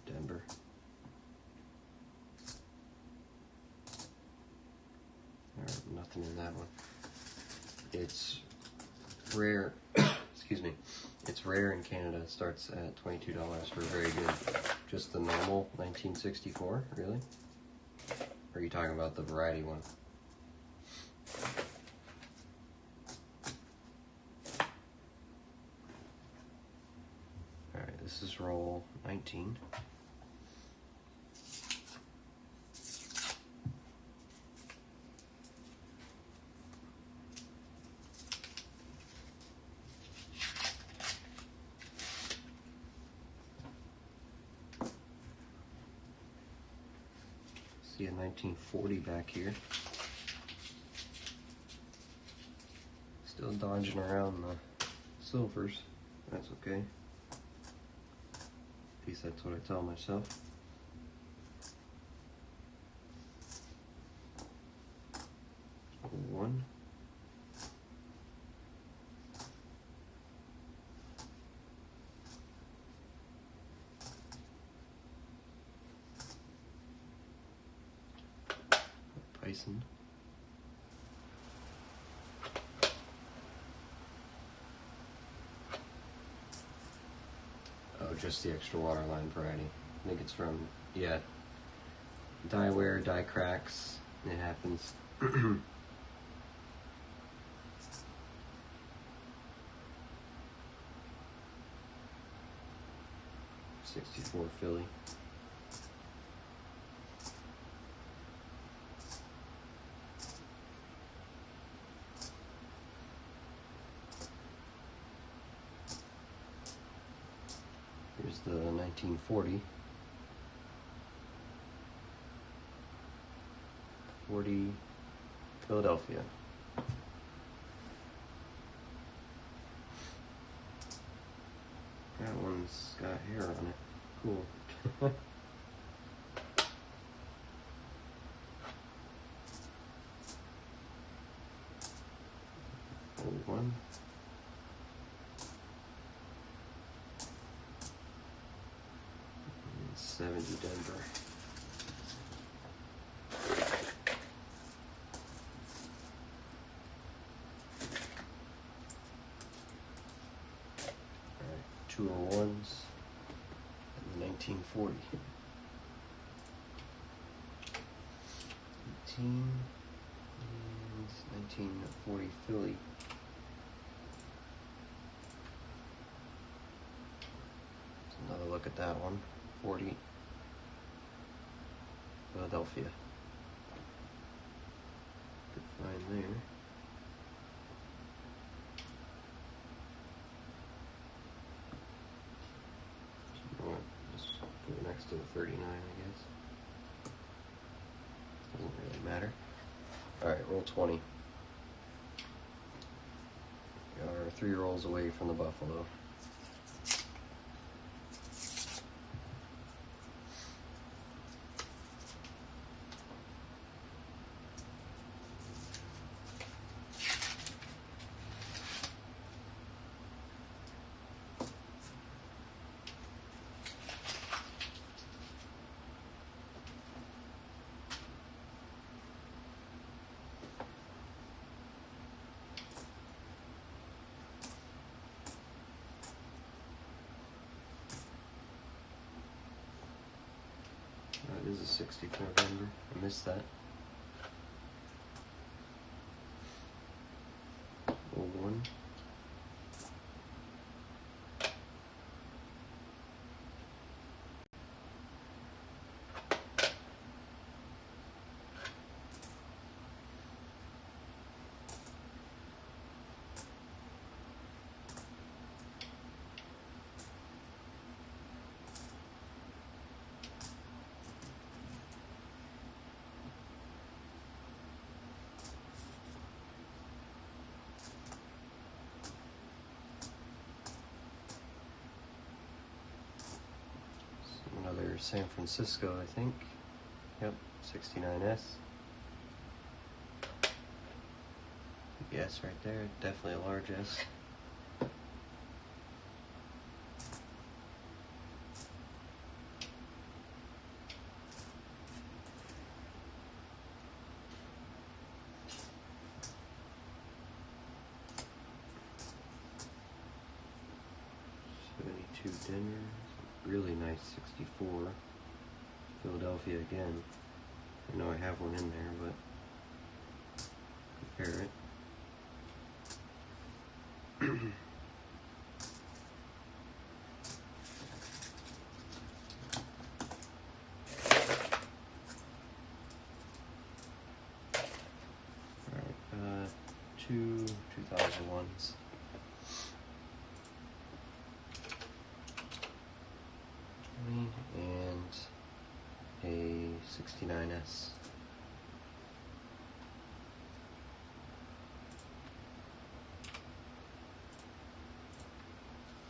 Denver. Alright, nothing in that one. It's rare, excuse me, it's rare in Canada. It starts at $22 for very good. Just the normal 1964, really? Or are you talking about the variety one? Alright, this is roll 19. See a 1940 back here. Still dodging around the silvers. That's okay. At least that's what I tell myself. One. Bison. Oh, just the extra waterline variety. I think it's from, yeah, die wear, die cracks. It happens. 64 Philly. Here's the 1940. 40 Philadelphia. That one's got hair on it. Cool. Old one. 70 Denver. Alright, 201s and the 1940. 18 and 1940 Philly. Another look at that one. 40 Philadelphia. Good find there. You know what? Just put it next to the 39, I guess. Doesn't really matter. Alright, roll 20. We are 3 rolls away from the Buffalo. That is a 64 Denver. I missed that. Oh, 1. Another San Francisco, I think. Yep, 69S. Yes, right there. Definitely a large S. Denver, really nice 64. Philadelphia again. I know I have one in there, but compare it. Alright, 2001s. And a 69S.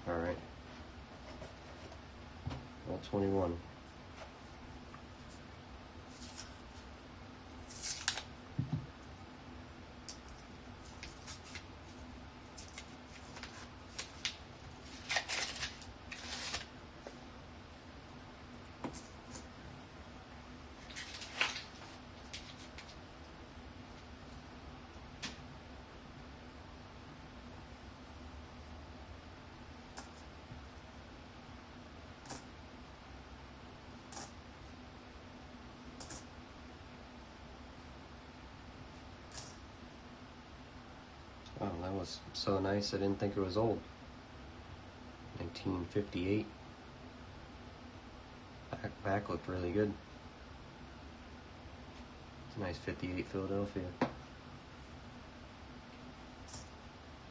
Alright. All 21. Oh, that was so nice, I didn't think it was old. 1958. Back looked really good. It's a nice 58 Philadelphia.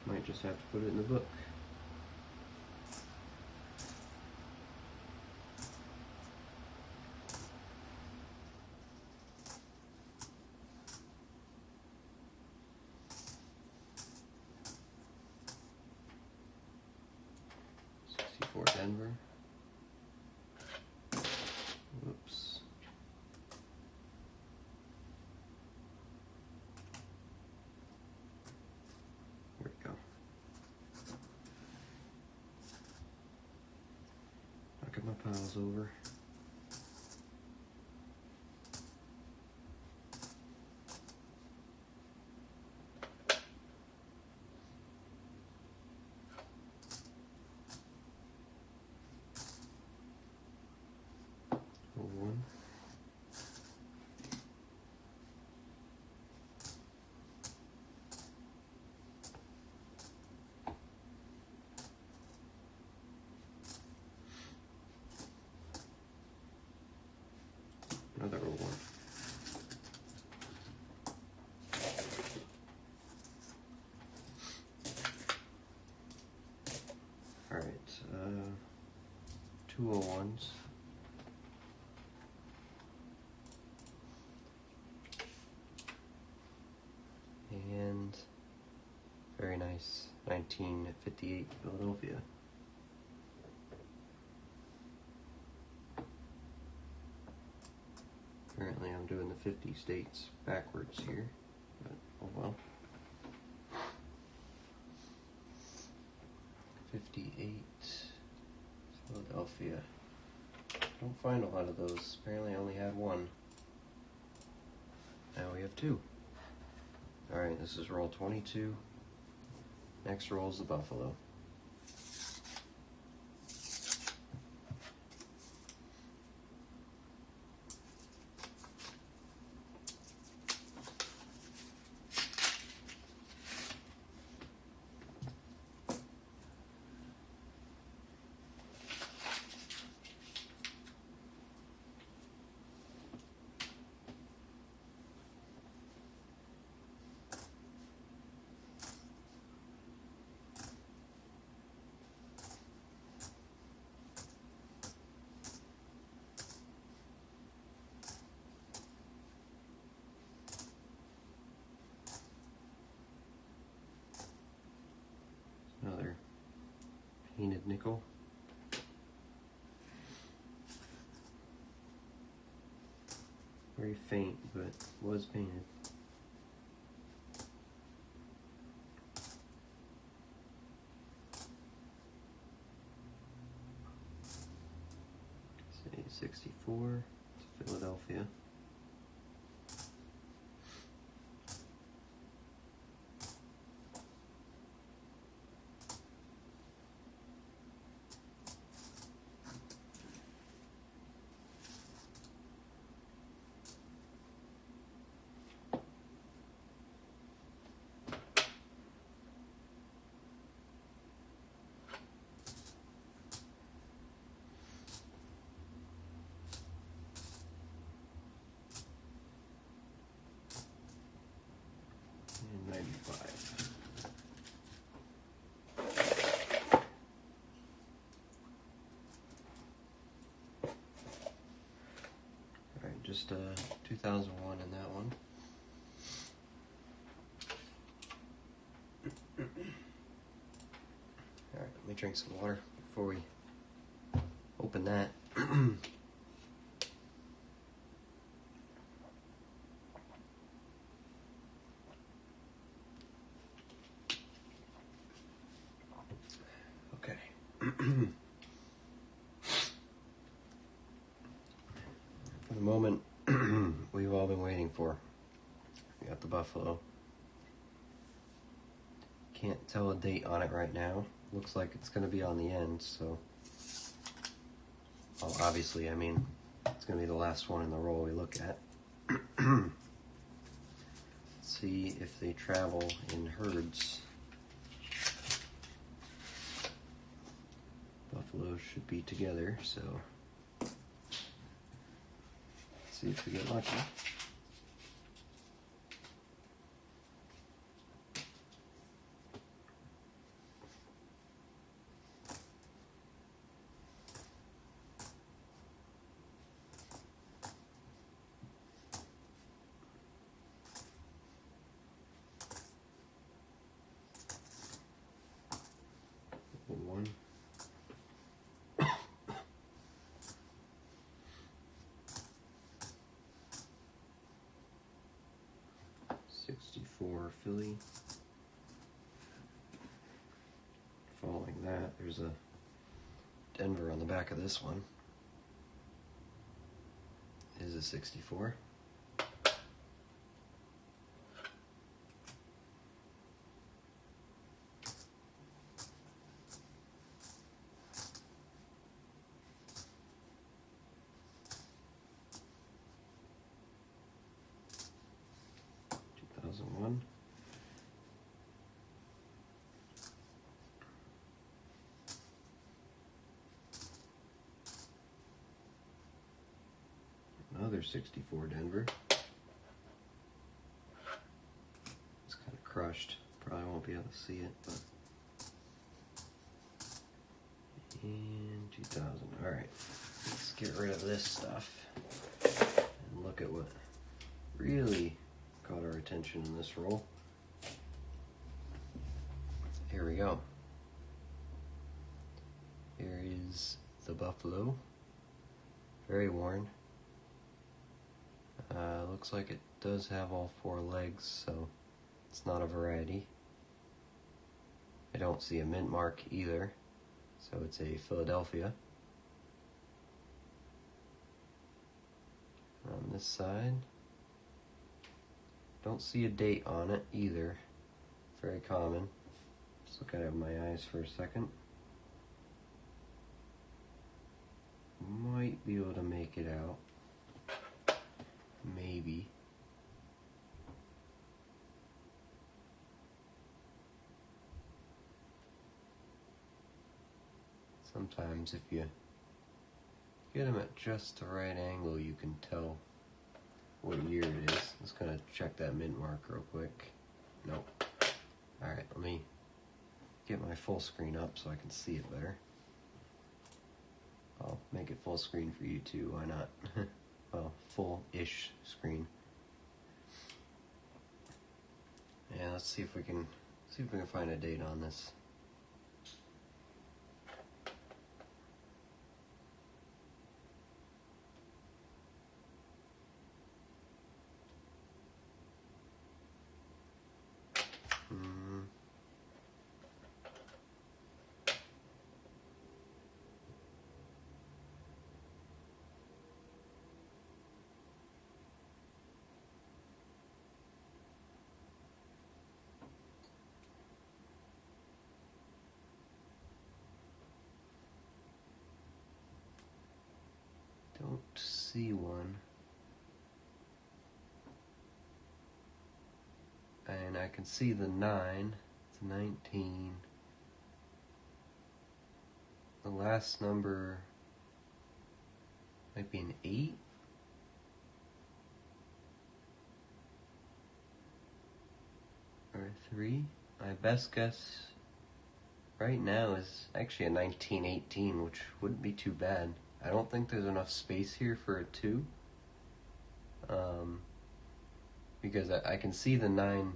Might just have to put it in the book. For Denver. Whoops. Here we go. Knocking my piles over. 201s. And very nice 1958 Philadelphia. Apparently I'm doing the 50 states backwards here, but oh well. 58 Philadelphia. Don't find a lot of those. Apparently I only had one. Now we have two. Alright, this is roll 22. Next roll is the Buffalo. Another painted nickel. Very faint, but was painted. Say 64, it's Philadelphia. And 95. Alright, just 2001 in that one. Alright, let me drink some water before we open that. Okay. For the moment we've all been waiting for. We got the Buffalo. Can't tell a date on it right now. Looks like it's going to be on the end, so... Well, obviously, I mean, it's going to be the last one in the roll we look at. See if they travel in herds. Buffaloes should be together, so... Let's see if we get lucky. One. 64 Philly. Following that, there's a Denver on the back of this one. Is a 64. One. Another 64 Denver. It's kind of crushed. Probably won't be able to see it, but... And 2000. Alright, let's get rid of this stuff and look at what really caught our attention in this roll. Here we go. Here is the buffalo. Very worn. Looks like it does have all four legs, so it's not a variety. I don't see a mint mark either, so it's a Philadelphia. On this side, don't see a date on it either. Very common. Just look at it with my eyes for a second. Might be able to make it out. Maybe. Sometimes if you get them at just the right angle, you can tell what year it is. I'm just gonna check that mint mark real quick. Nope. Alright, let me get my full screen up so I can see it better. I'll make it full screen for you too, why not? Well, full-ish screen. Yeah, let's see if we can find a date on this. Don't see one. And I can see the 9. It's 19. The last number might be an 8. Or a 3. My best guess right now is actually a 1918, which wouldn't be too bad. I don't think there's enough space here for a 2. Because I can see the 9.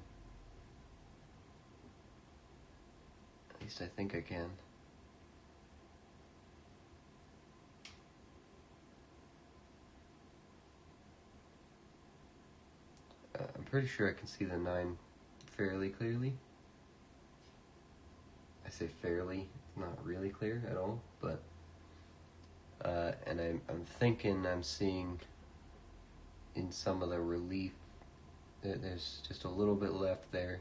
At least I think I can. I'm pretty sure I can see the 9 fairly clearly. I say fairly, not really clear at all, but and I'm thinking I'm seeing in some of the relief that there's just a little bit left there.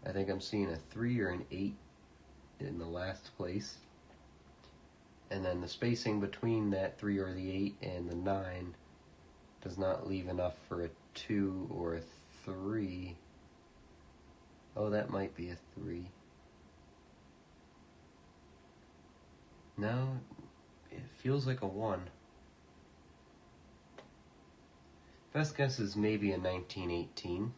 I think I'm seeing a 3 or an 8 in the last place, and then the spacing between that 3 or the 8 and the 9 does not leave enough for a 2 or a 3. Oh, that might be a 3. No, it feels like a 1. Best guess is maybe a 1918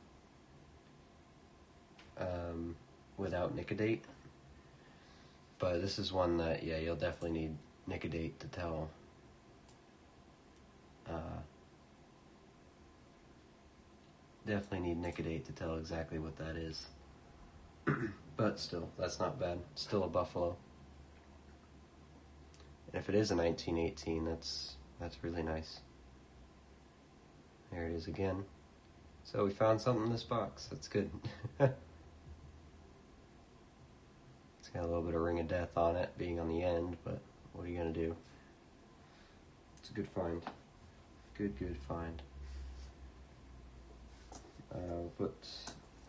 without Nicodate. But this is one that, yeah, you'll definitely need Nicodate to tell. Definitely need Nicodate to tell exactly what that is. But still, that's not bad. Still a buffalo. And if it is a 1918, that's really nice. There it is again. So we found something in this box. That's good. It's got a little bit of Ring of Death on it, being on the end, but what are you gonna do? It's a good find. Good find. We'll put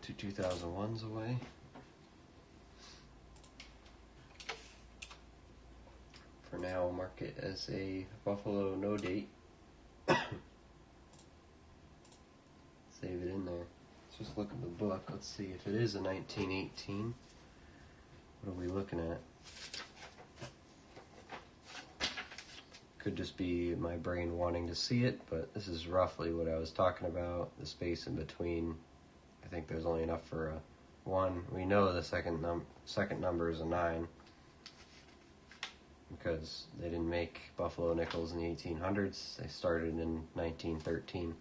2 2001s away. For now, I'll mark it as a Buffalo no date. Save it in there. Let's just look at the book. Let's see if it is a 1918. What are we looking at? Could just be my brain wanting to see it, but this is roughly what I was talking about. The space in between, I think there's only enough for a 1. We know the second number is a 9. because they didn't make buffalo nickels in the 1800s. They started in 1913.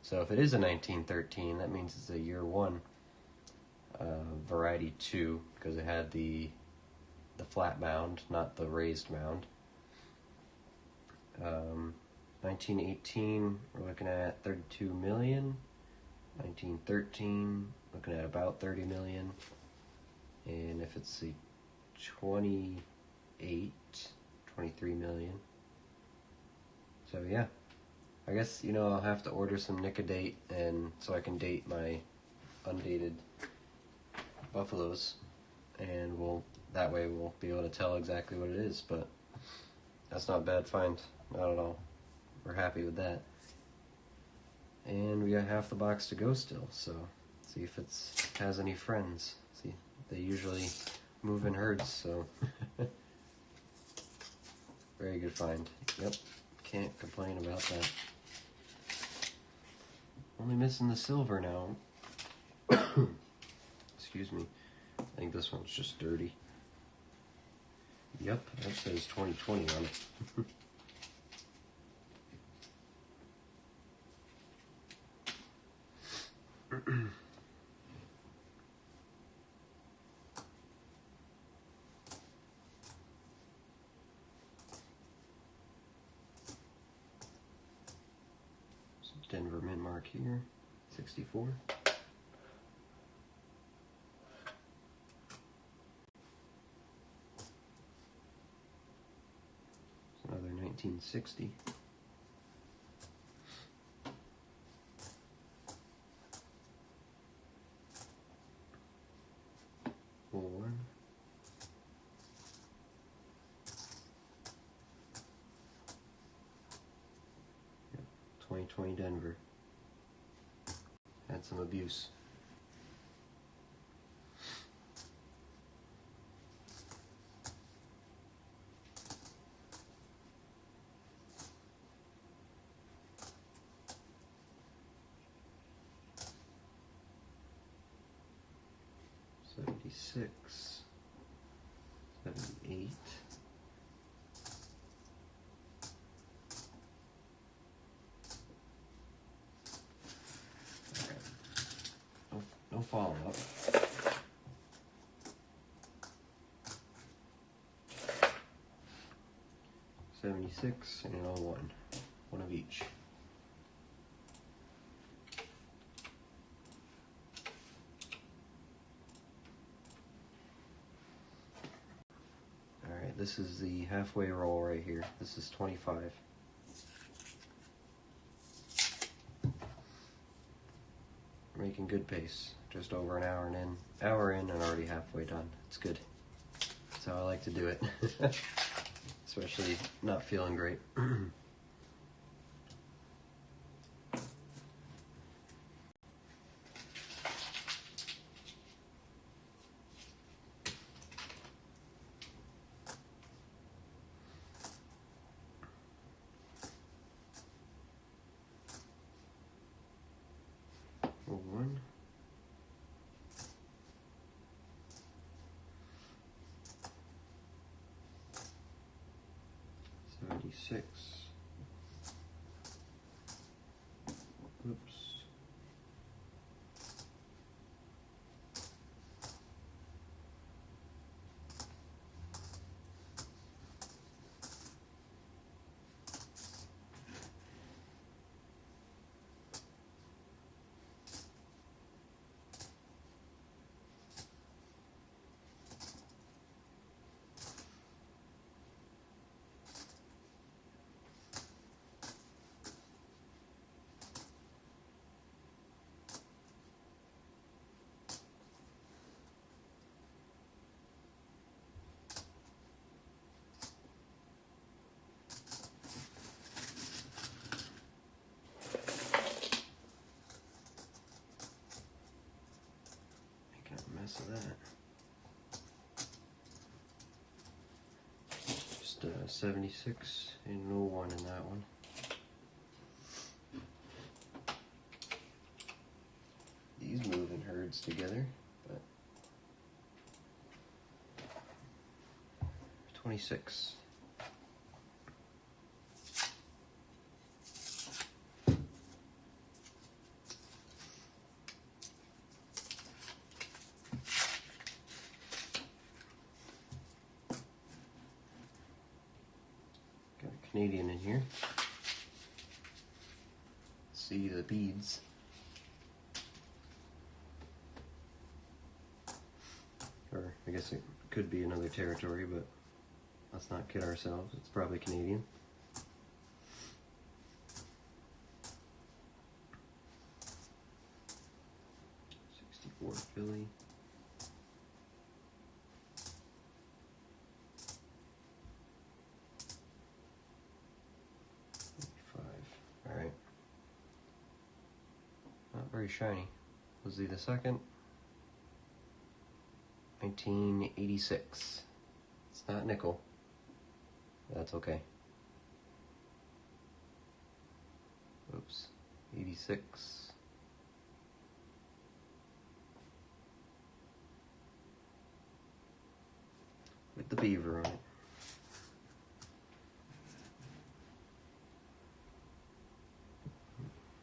So if it is a 1913, that means it's a year one variety 2, because it had the flat mound, not the raised mound. 1918, we're looking at 32 million. 1913, looking at about 30 million. And if it's the 28, 23 million. So yeah, I guess, I'll have to order some Nicodate, and so I can date my undated buffaloes, and that way we'll be able to tell exactly what it is. But that's not a bad find, not at all. We're happy with that. And we got half the box to go still, so see if it has any friends. See, they usually move in herds, so very good find. Yep, can't complain about that. Only missing the silver now. Excuse me. I think this one's just dirty. Yep, that says 2020 on it. Denver mint mark here, 64. Another 1960. Full one. Yep. 2020 Denver. Had some abuse. '76, '78. No follow-up. '76 and '01. One of each. Alright, this is the halfway roll right here. This is 25. We're making good pace. Just over an hour in and already halfway done. It's good. That's how I like to do it. Especially not feeling great. One. 76. Oops. Mess of that. Just 76 and 01 in that one. These move in herds together, but 26. Canadian in here. See the beads. Or I guess it could be another territory, but let's not kid ourselves. It's probably Canadian. '64 Philly. All right. Not very shiny. Leslie the Second. 1986. It's not nickel. That's okay. Oops. 86. With the beaver on it.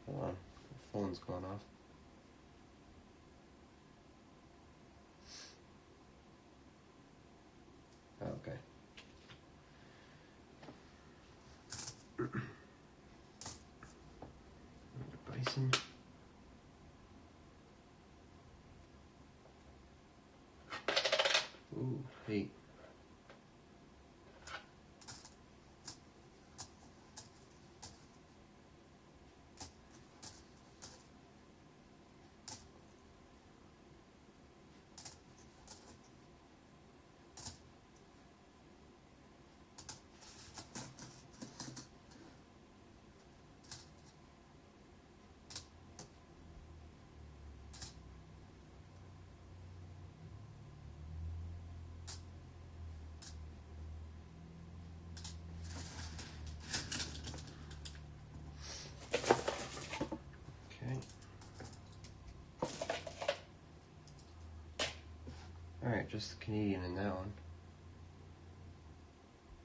Hold on. The phone's going off. Okay. Bison. Ooh, 8. Alright, just the Canadian in that one.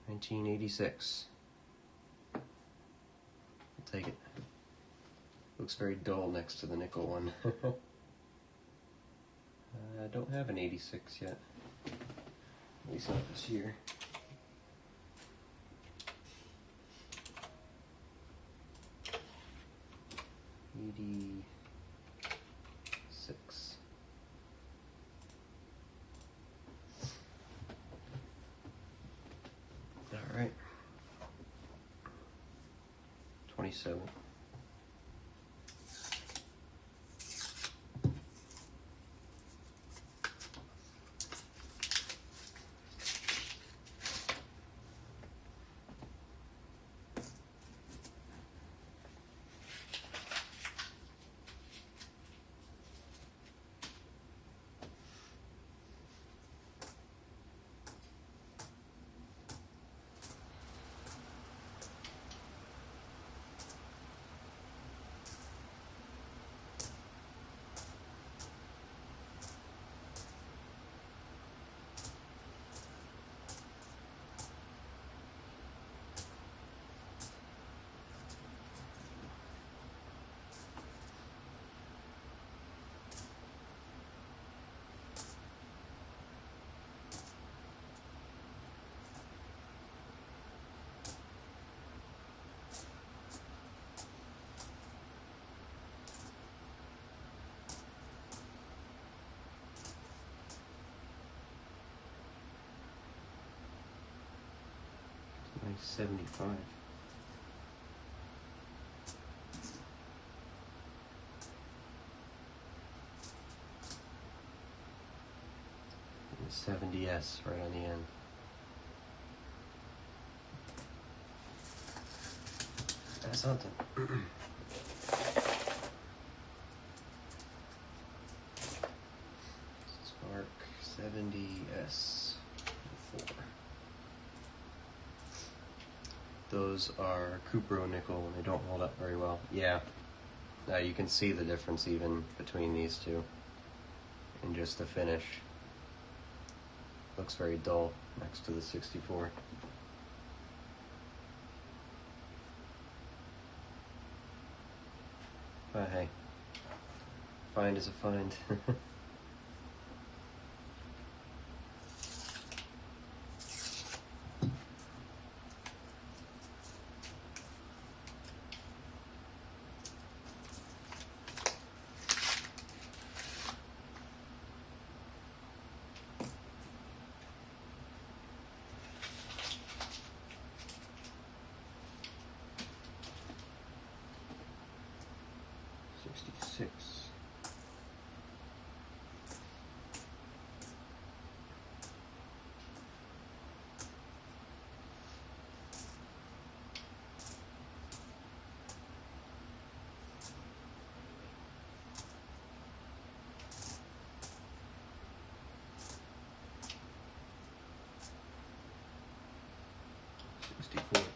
1986. I'll take it. Looks very dull next to the nickel one. I don't have an 86 yet. At least not this year. '86. All right. 27. Nice 75. And 70S right on the end. That's something. Spark 70S 4. Those are Cupro nickel and they don't hold up very well. Yeah, you can see the difference even between these two in just the finish. Looks very dull next to the 64. But hey, find is a find. 6.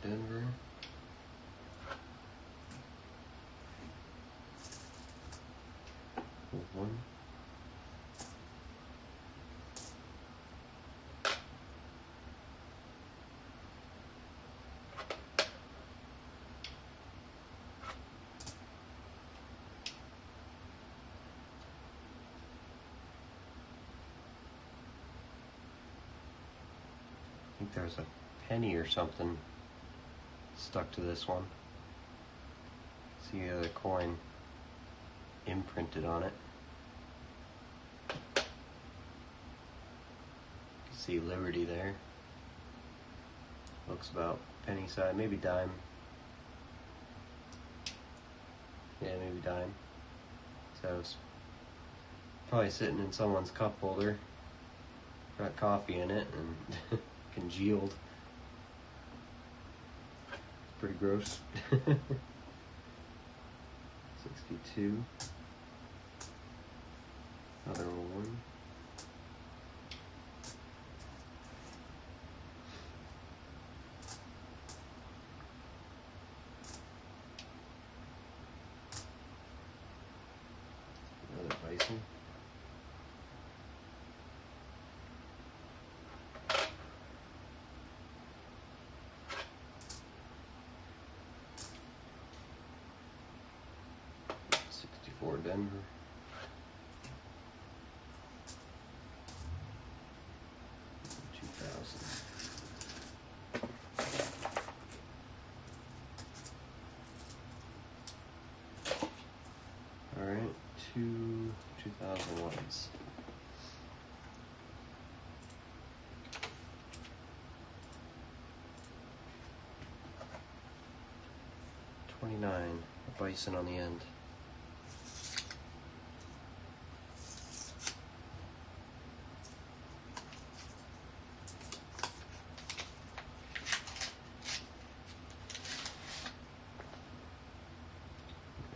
Denver. One. I think there's a penny or something stuck to this one. See the other coin imprinted on it. You can see Liberty there. Looks about penny size, maybe dime. Yeah, maybe dime. So it's probably sitting in someone's cup holder. Got coffee in it and congealed. Pretty gross. 62. Another one. Another bison. Denver. Alright, two 2001s. $29, a bison on the end.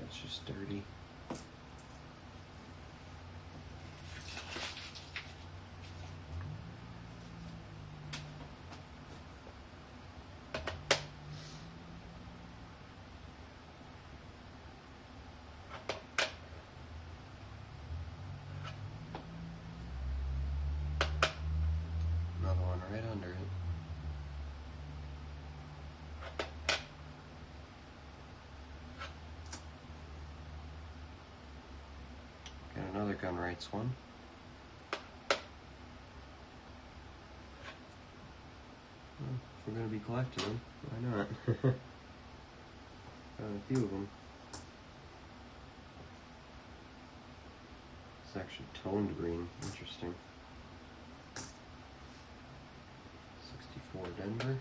That's just dirty. Another one right under it. Got another gun rights one. Well, if we're going to be collecting them, why not? Got a few of them. It's actually toned green. Interesting. 64 Denver.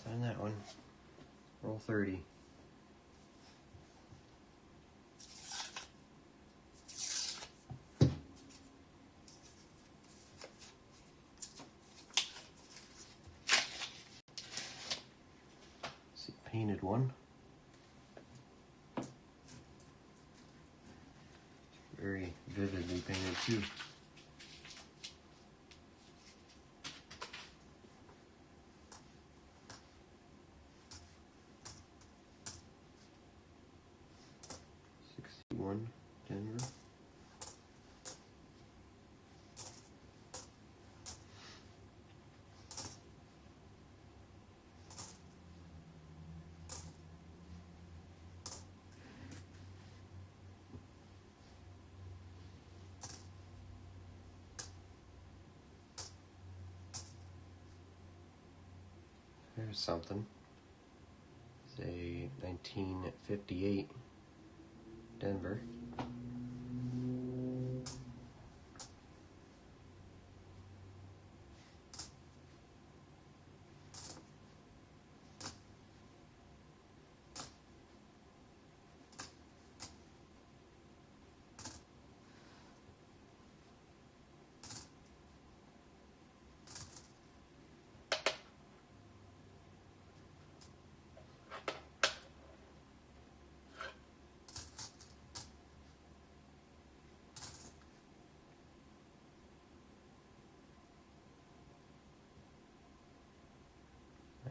On that one. Roll 30. one. Very vividly painted too. '61 Denver. There's something. It's a 1958 Denver.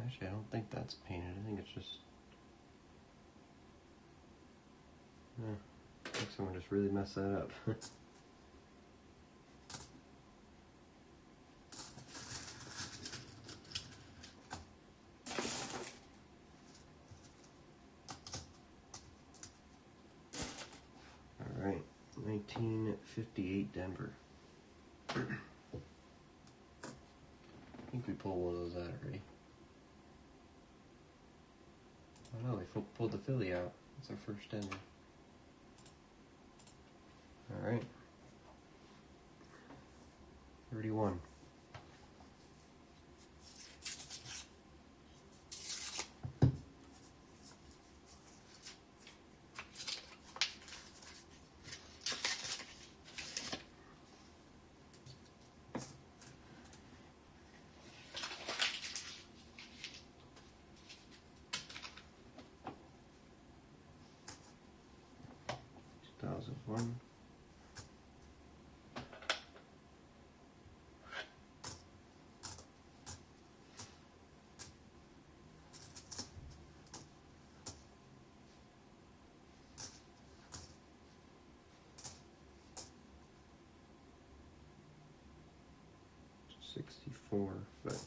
Actually, I don't think that's painted. I think it's just... Yeah, I think someone just really messed that up. Alright, 1958 Denver. I think we pulled one of those out already. Oh no, we pulled the Philly out. It's our first Denver. Alright. 31. One. '64, but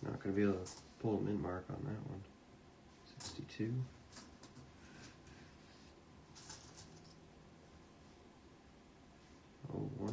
not going to be able to pull a mint mark on that one. '62. '01.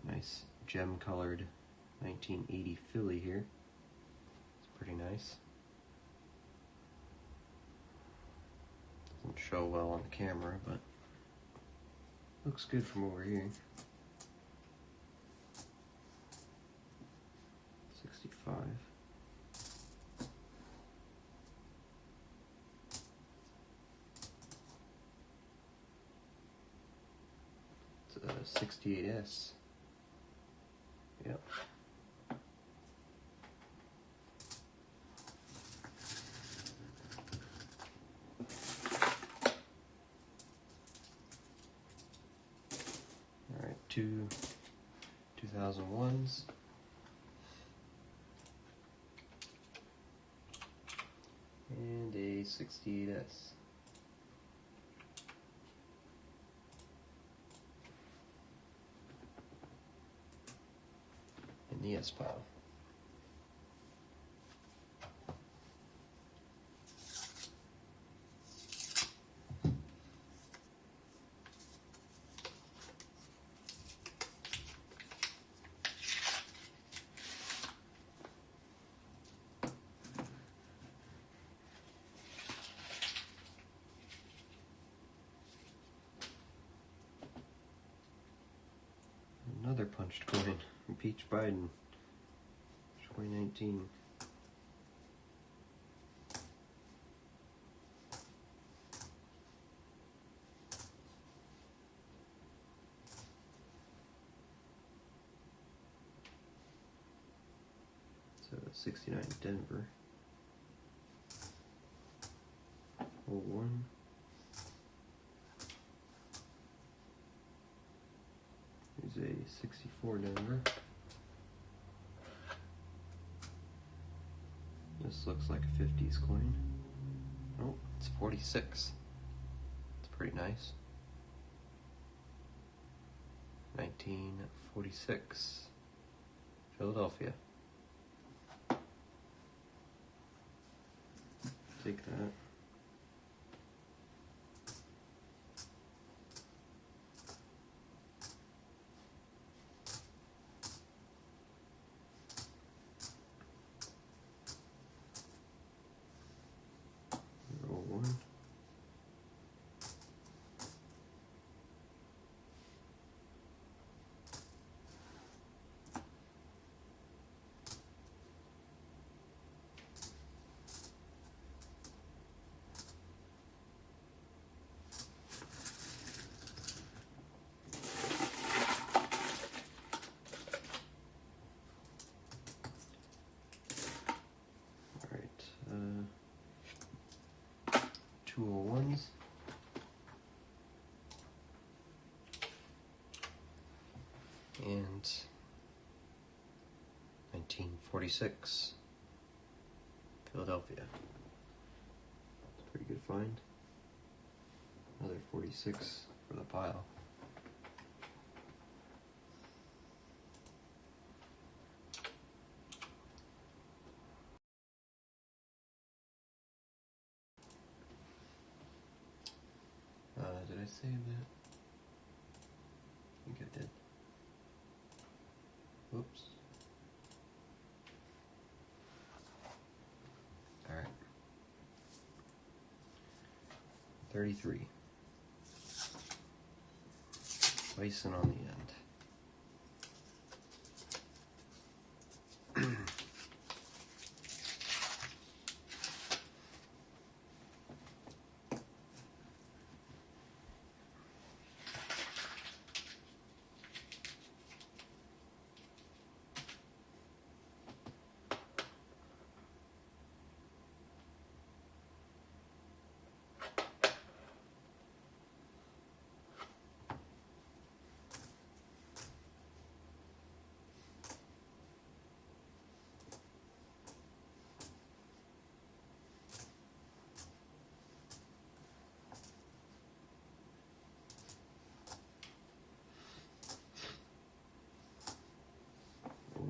Nice gem colored 1980 Philly here. It's pretty nice. Doesn't show well on the camera, but looks good from over here. 65. It's a 68S. Yep. Alright, two 2001s. And a 68S. In the S pile. Another punched coin from Peach Biden. 2019. So 69 Denver. 01. Here's a 64 Denver. This looks like a 50s coin. Oh, it's 46. It's pretty nice. 1946. Philadelphia. Take that. Roll one. Alright, 201s. And 1946, Philadelphia. It's a pretty good find. Another 46 for the pile. Did I save that? I think I did. Whoops. Alright. 33. Bison on the end.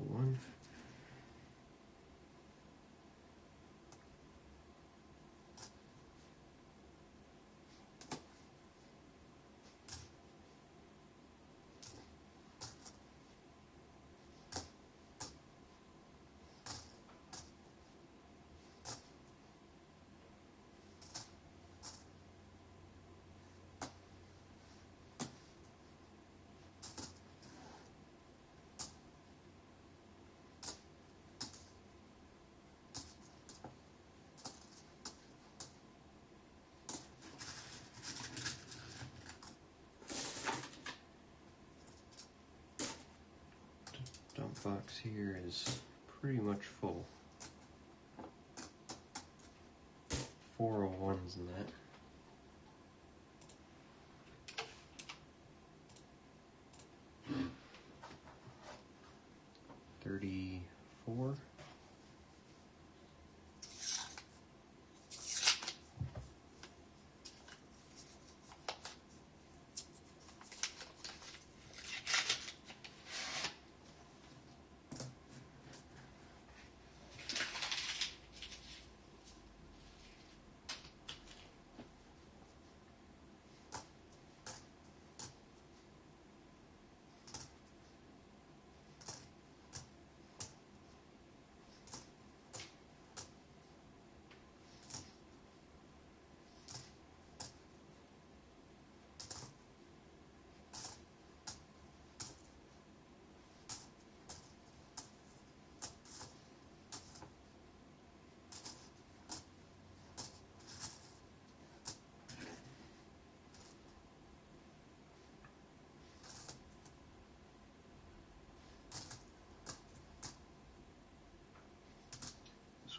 One. Dump box here is pretty much full. 401s in that. 34.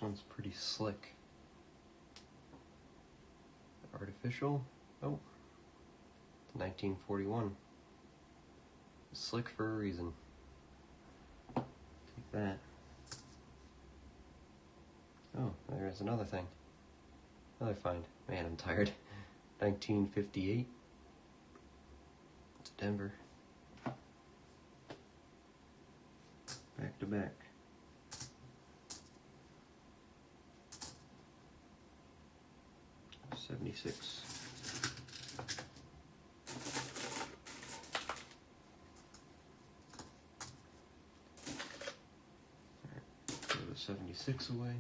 one's pretty slick. Artificial. Oh, it's 1941. Slick for a reason. Take that. Oh, there's another thing. Another find. Man, I'm tired. 1958. It's Denver. Back to back. '76. Alright, throw the 76 away.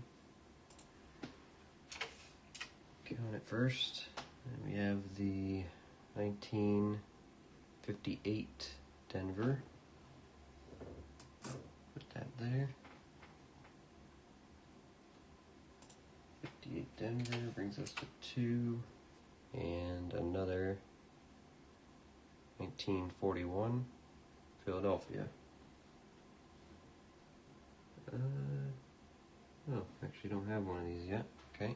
Count it first. And we have the 1958 Denver. Put that there. 58 Denver brings us to 2. And another 1941 Philadelphia. Oh, actually don't have one of these yet. Okay.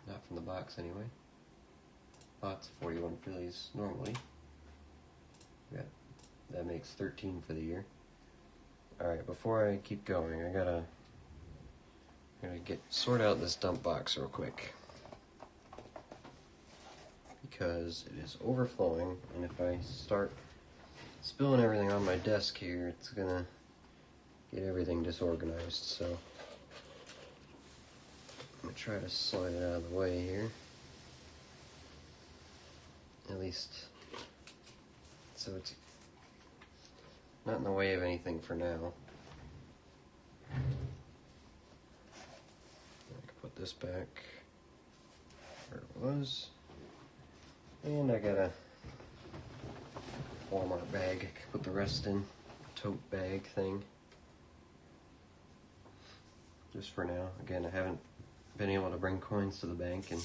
Not from the box anyway. Lots of 41 Phillies normally. Yeah, that makes 13 for the year. Alright, before I keep going, I gotta sort out this dump box real quick. Because it is overflowing, and if I start spilling everything on my desk here, it's gonna get everything disorganized, so I'm gonna try to slide it out of the way here. At least, so it's not in the way of anything for now. I can put this back where it was. And I got a Walmart bag I can put the rest in. Tote bag thing. Just for now. Again, I haven't been able to bring coins to the bank in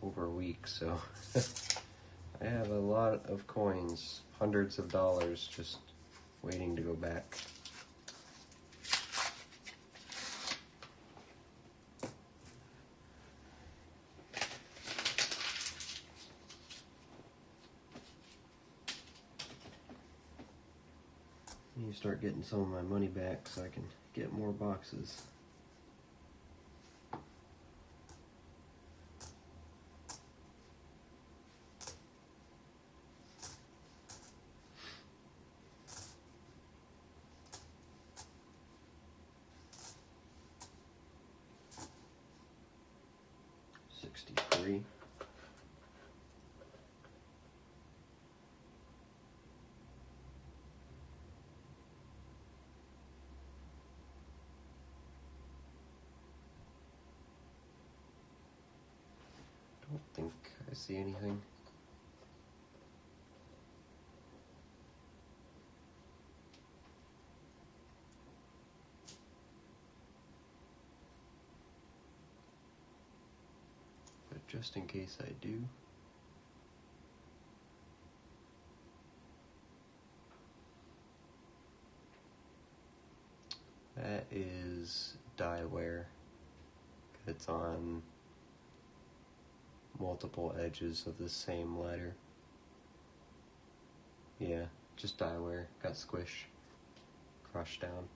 over a week, so I have a lot of coins, hundreds of dollars, just waiting to go back. I need to start getting some of my money back so I can get more boxes. $63. Don't think I see anything. But just in case I do. That is dieware. It's on multiple edges of the same letter. Yeah, just dieware. Got squish. Crushed down.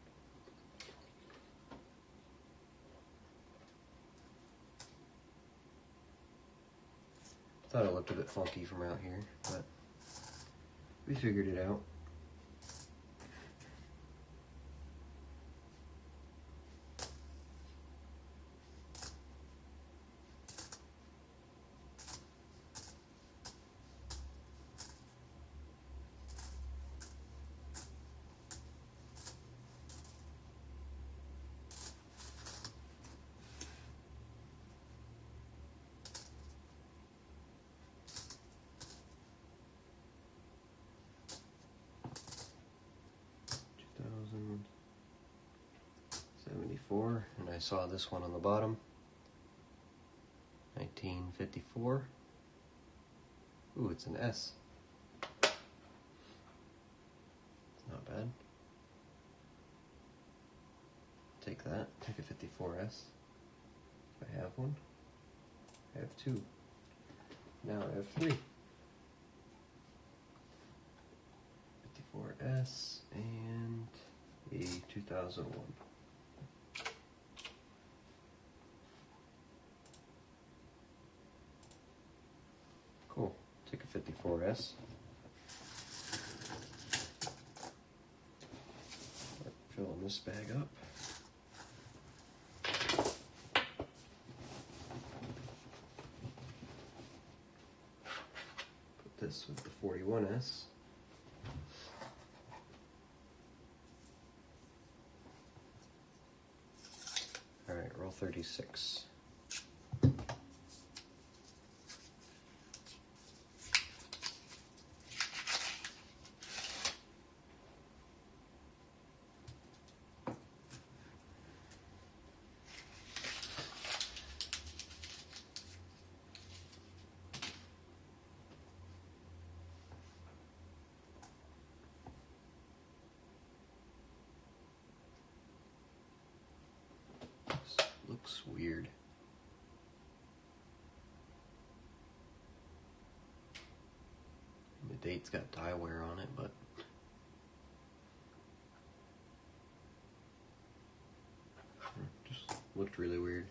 Thought it looked a bit funky from out here, but we figured it out. '74, and I saw this one on the bottom. 1954. Ooh, it's an S. It's not bad. take that. Take a 54S. I have one. I have two. Now I have three. 54S and a 2001. Cool. Take a 54S. Filling this bag up. Put this with the 41S. Alright, roll 36. Looks weird. The date's got dye wear on it, but just looked really weird.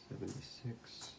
'76.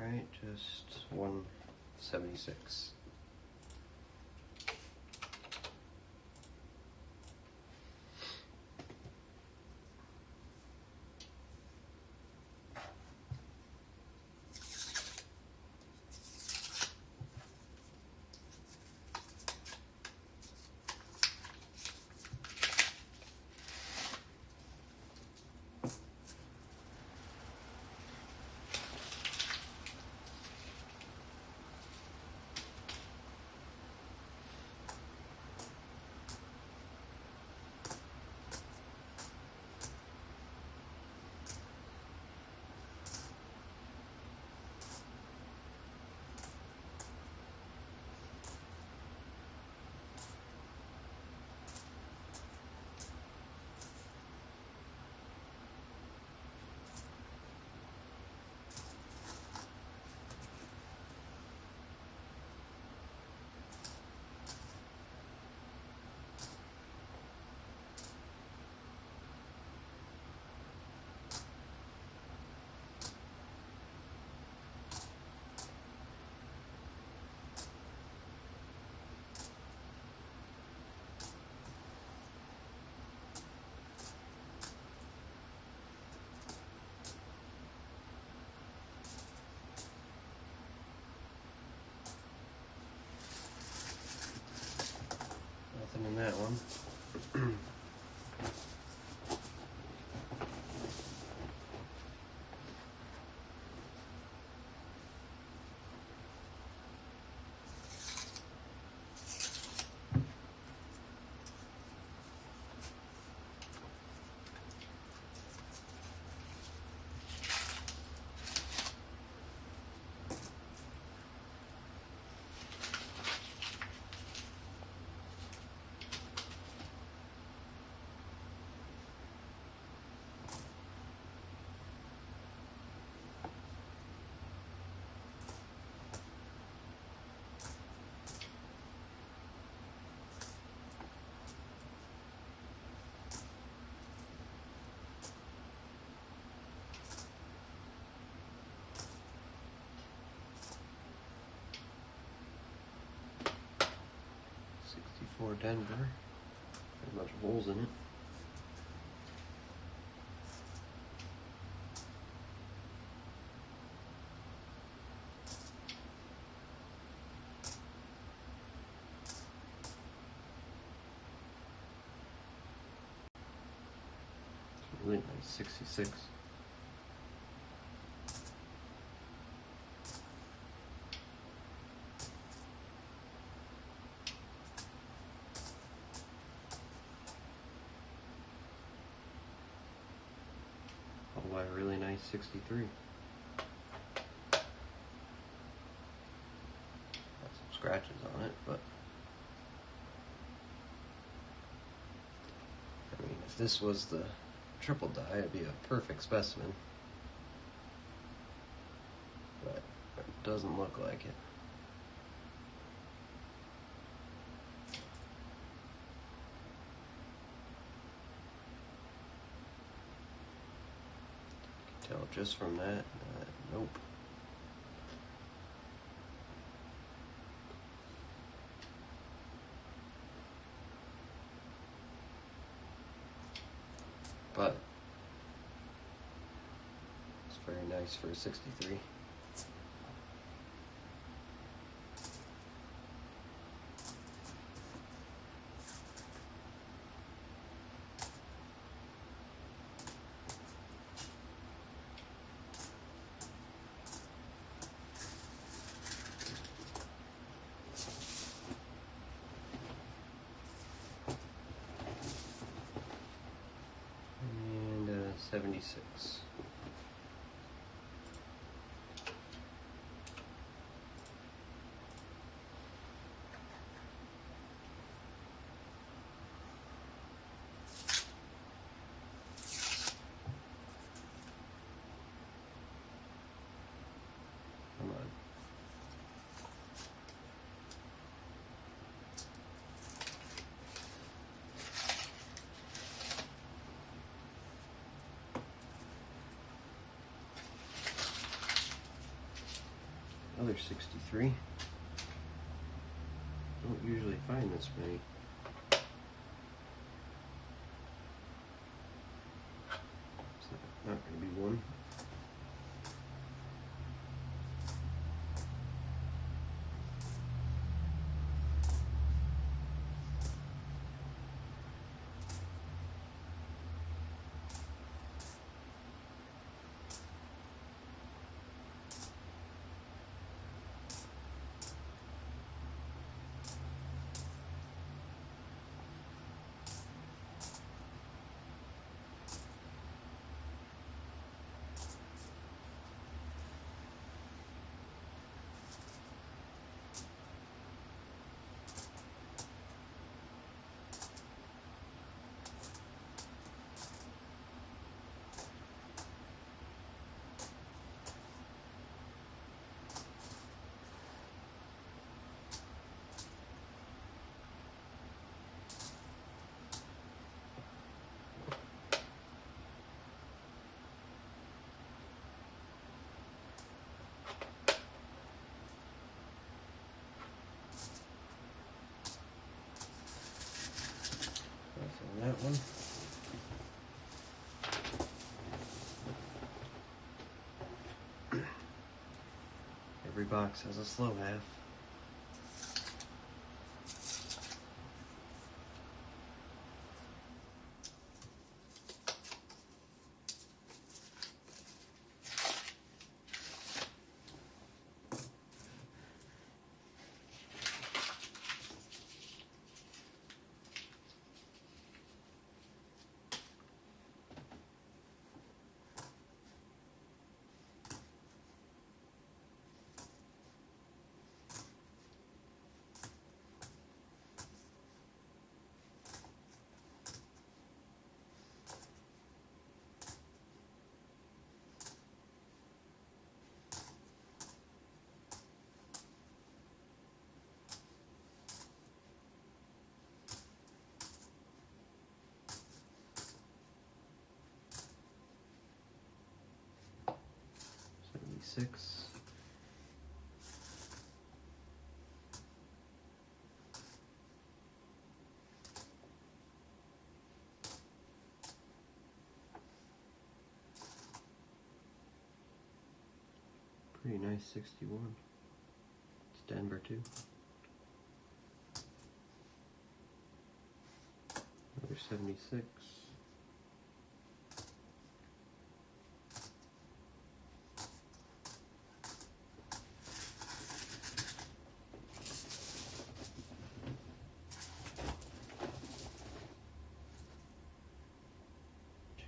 Alright, just 176. more Denver. There's a bunch of holes in it. Really nice 66. Oh, a really nice 63. Got some scratches on it, but I mean, if this was the triple die, it'd be a perfect specimen. But it doesn't look like it. You can tell just from that, nope. But it's very nice for a 63. And 76. Come on. Another 63. Don't usually find this many. It's not going to be one. On that one. Every box has a slow half. Six. Pretty nice 61. It's Denver too. Another 76.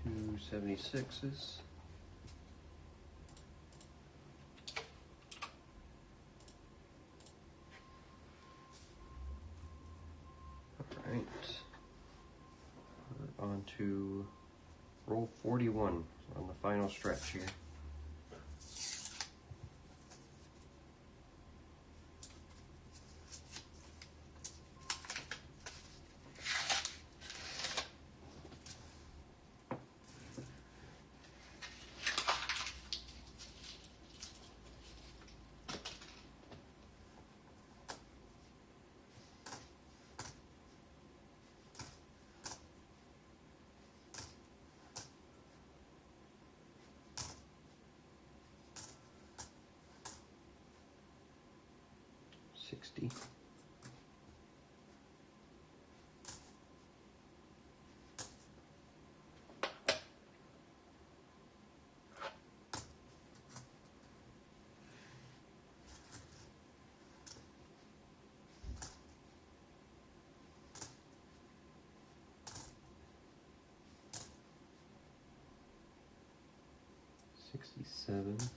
Two 76s. Alright. We're on to roll 41. We're on the final stretch here. $60. $67.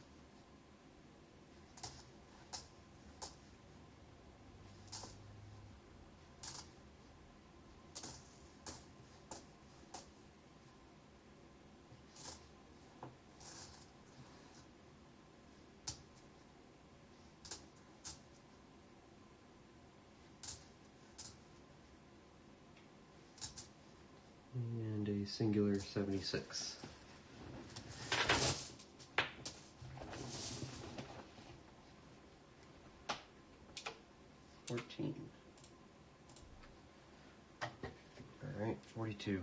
And a singular 76. $14. Alright, 42.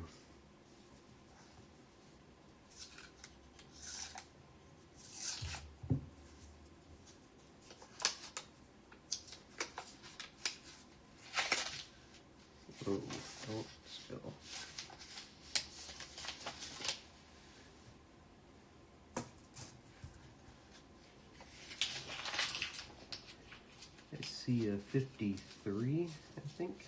Oh, don't spill. I see a 53, I think.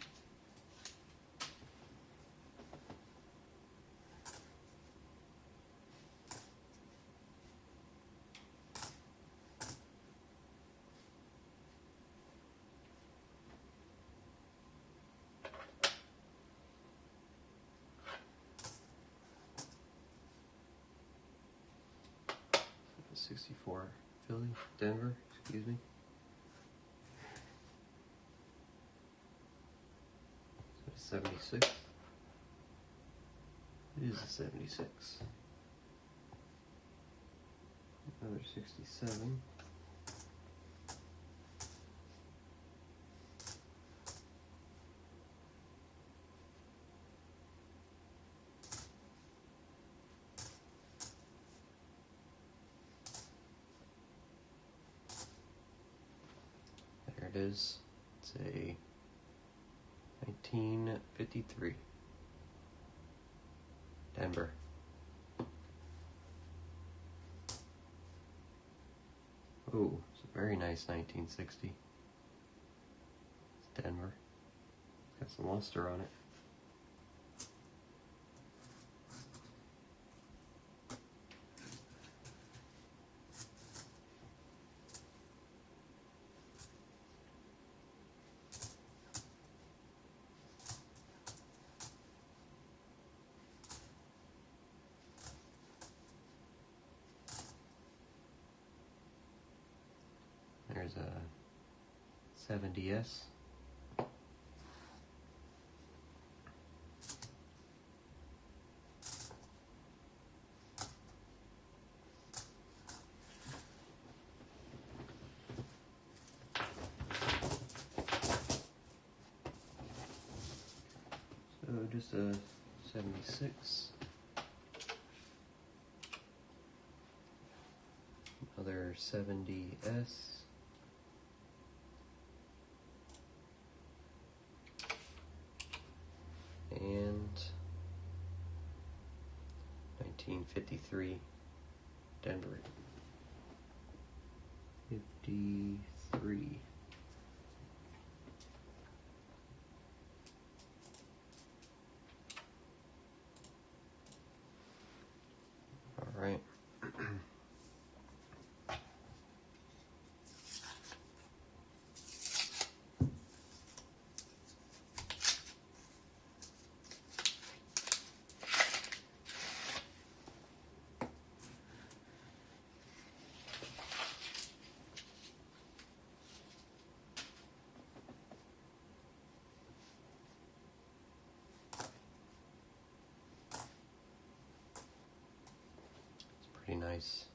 $64. Philly, Denver, excuse me. So 76. It is a 76. Another 67. There it is. It's a 1953. Denver. Oh, it's a very nice 1960. It's Denver. Got some luster on it. There's a 70S. So just a 76. Another 70S. And 1953 Denver. 53. All right. Pretty nice.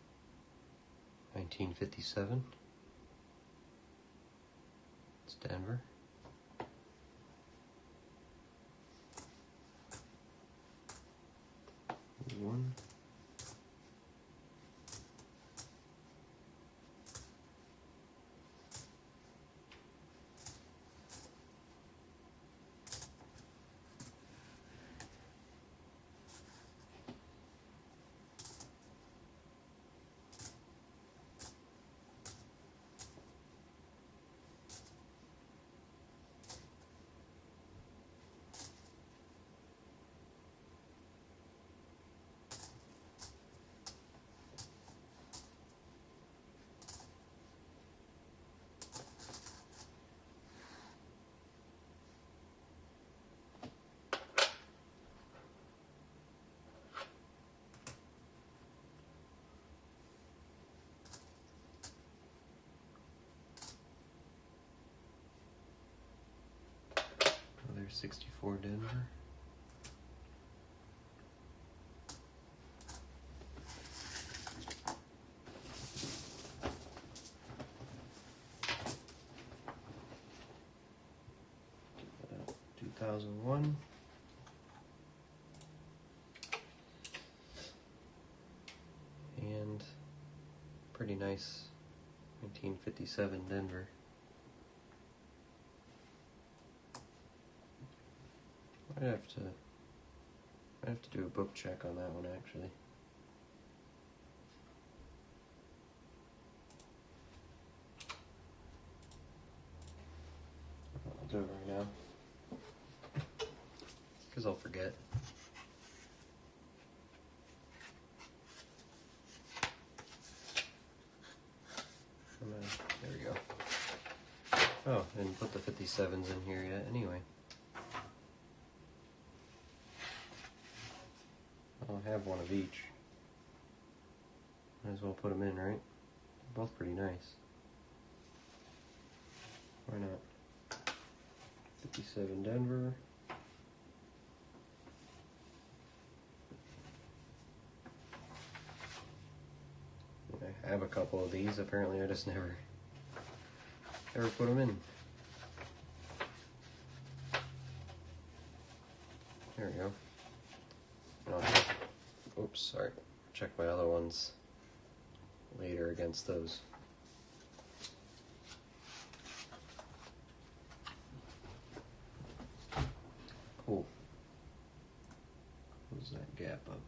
1957. It's Denver. One. Another 64 Denver. Uh, 2001. And pretty nice 1957 Denver. I'd have to do a book check on that one actually. I'll do it right now, because I'll forget. There we go. Oh, I didn't put the 57s in here yet anyway. I'll have one of each. Might as well put them in, right? They're both pretty nice. Why not? 57 Denver. I have a couple of these. Apparently I just never put them in. There we go. And I'll check, oops, sorry. Check my other ones later against those. Cool. Close that gap up.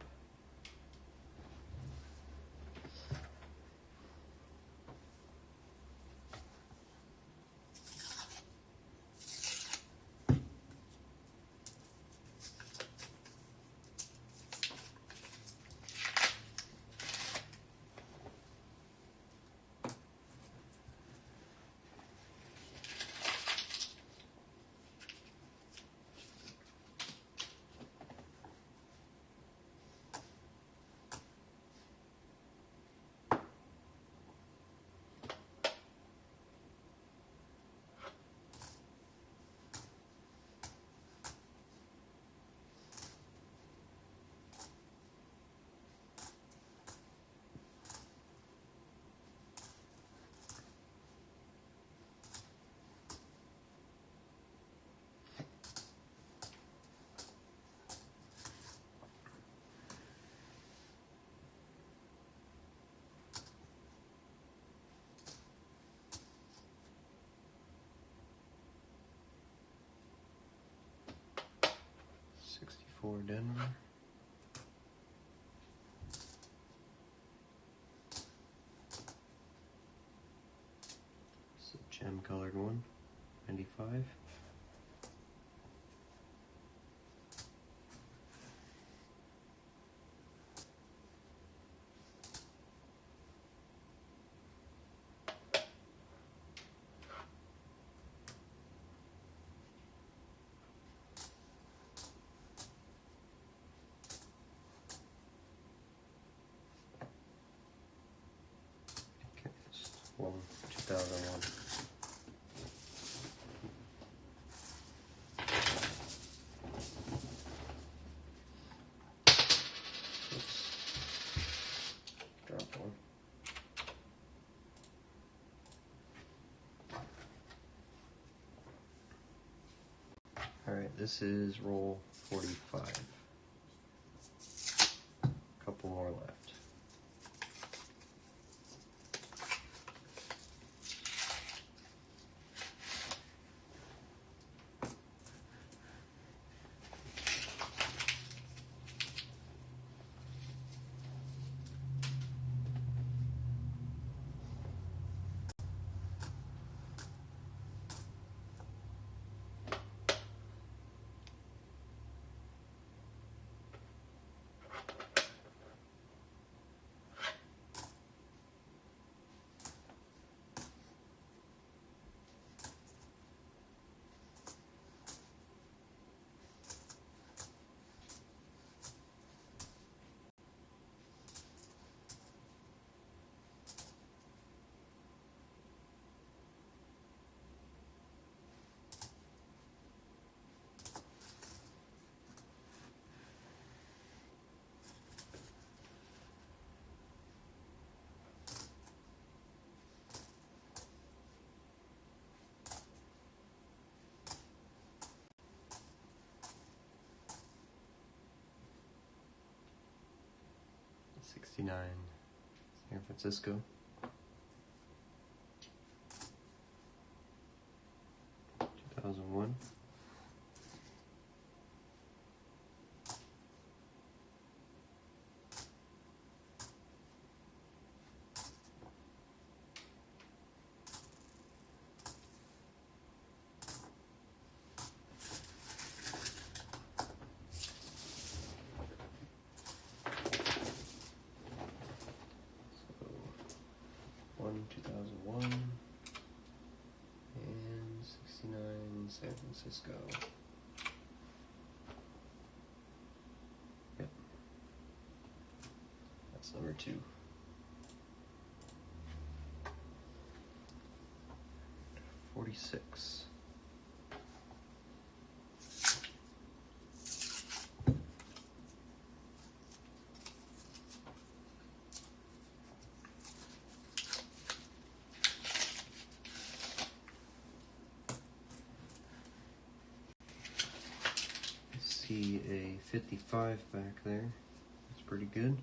for Denver. It's a gem colored one, 95. Okay, it's one 2001. Drop one. Alright, this is roll 45. Couple more left. '69, San Francisco. 2001. So 2001 and 69 San Francisco. Yep, that's number 2. 46. See a 55 back there. That's pretty good.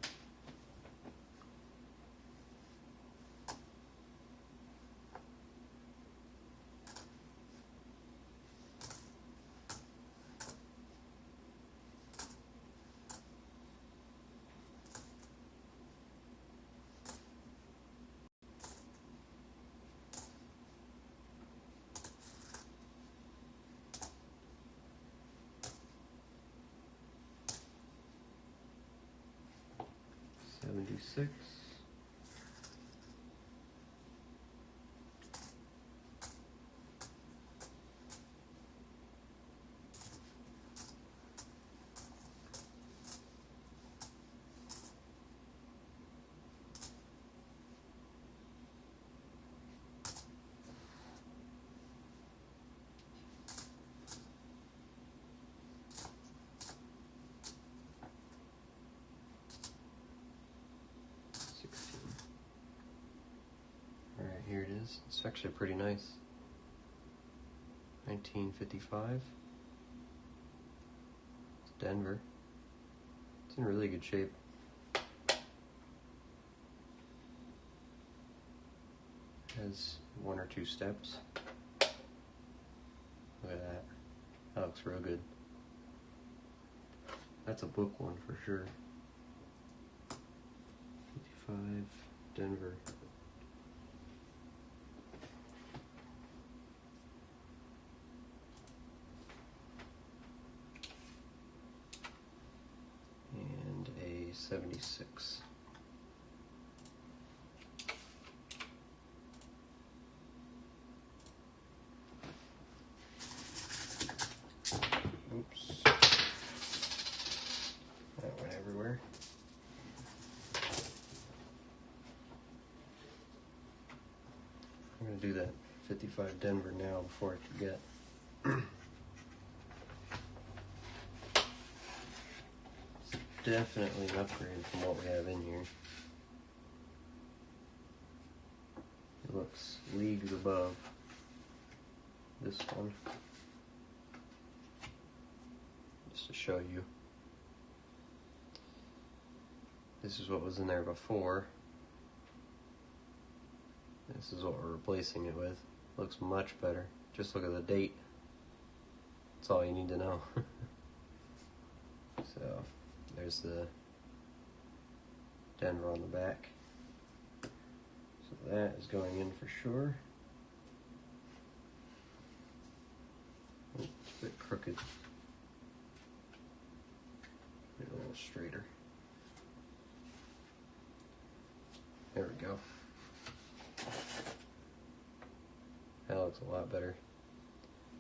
'76. Alright, here it is. It's actually pretty nice. 1955. It's Denver. It's in really good shape. Has 1 or 2 steps. Look at that. That looks real good. That's a book one for sure. 55 Denver. And a 76. Oops. That went everywhere. I'm going to do that 55 Denver now before I forget. It's definitely an upgrade from what we have in here. It looks leagues above this one. Just to show you. This is what was in there before. This is what we're replacing it with. Looks much better. Just look at the date. That's all you need to know. So, there's the Denver on the back. So that is going in for sure. Ooh, it's a bit crooked. Get a little straighter. There we go. That looks a lot better.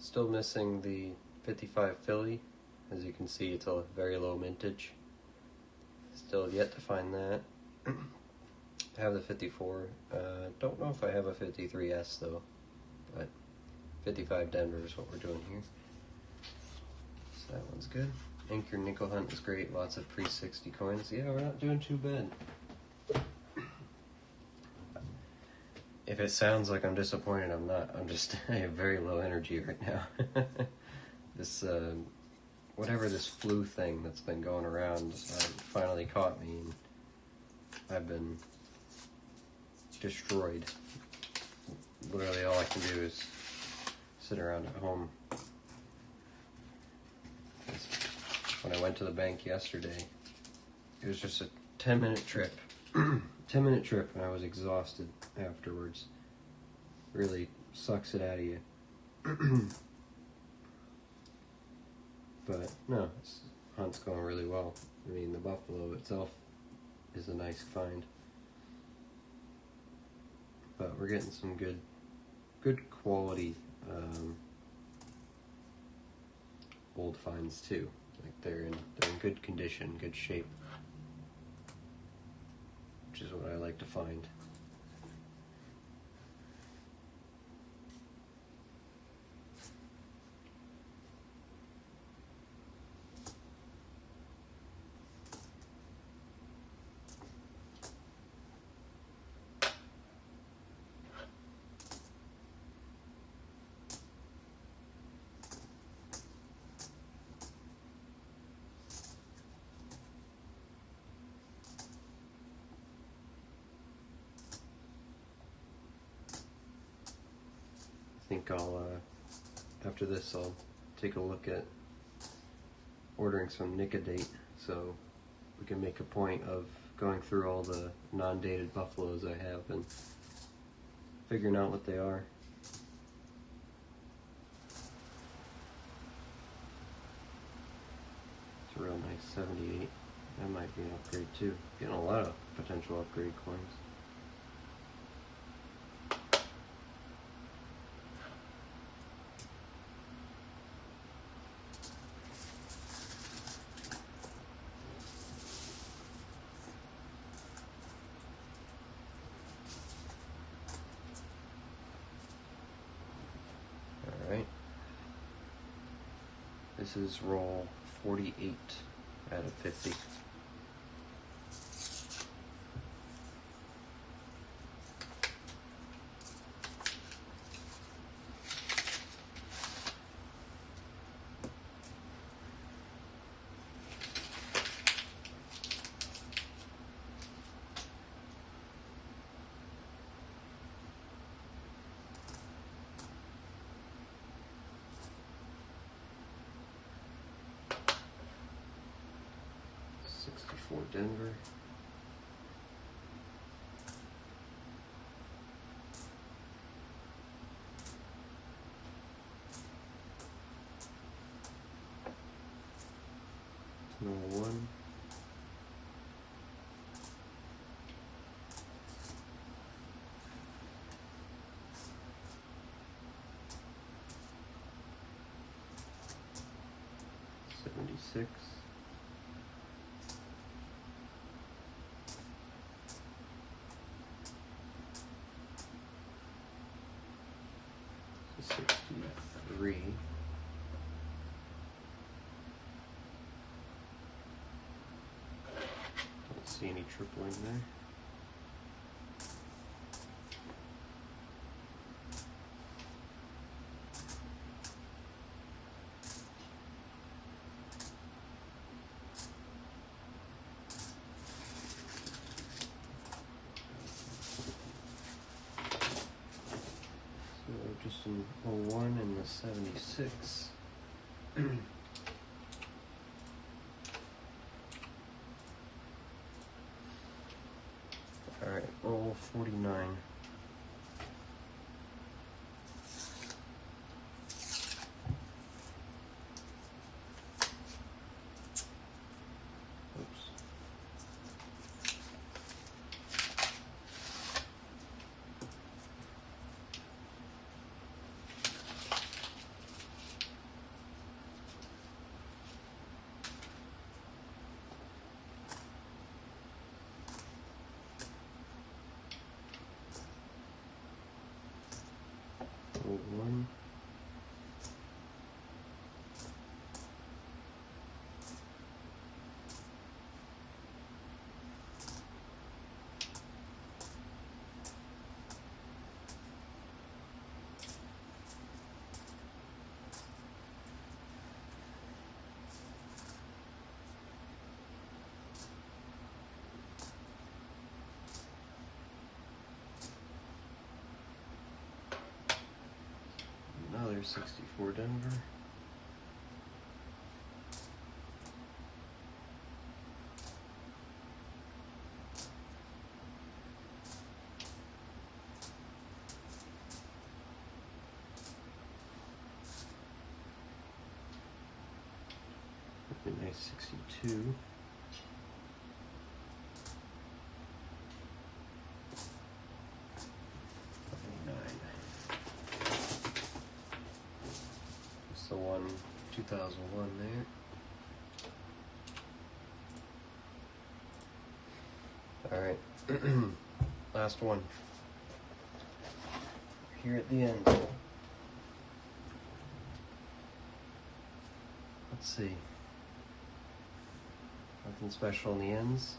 Still missing the 55 Philly. As you can see, it's a very low mintage. Still yet to find that. I have the 54. Don't know if I have a 53S though, but 55 Denver is what we're doing here. So that one's good. Anchor Nickel Hunt is great. Lots of pre-60 coins. Yeah, we're not doing too bad. If it sounds like I'm disappointed, I'm not. I'm just, I have very low energy right now. This, whatever this flu thing that's been going around finally caught me, and I've been destroyed. Literally all I can do is sit around at home. When I went to the bank yesterday, it was just a 10-minute trip. 10-minute trip, and I was exhausted afterwards. Really sucks it out of you. But no, this hunt's going really well. I mean, the buffalo itself is a nice find. But we're getting some good quality old finds too. Like they're in good condition, good shape, which is what I like to find. I think after this I'll take a look at ordering some Nicodate so we can make a point of going through all the non-dated buffaloes I have and figuring out what they are. It's a real nice 78. That might be an upgrade too. Getting a lot of potential upgrade coins. Alright. This is roll 48 out of 50. Denver. Number 1. $76. So 63. Don't see any tripling there. Just an 01 and the 76. All right, roll 49. Oops. Roll 1. Another 64 Denver. A nice 62. The one 2001 there. All right, last one. Here at the end. Let's see. Nothing special in the ends.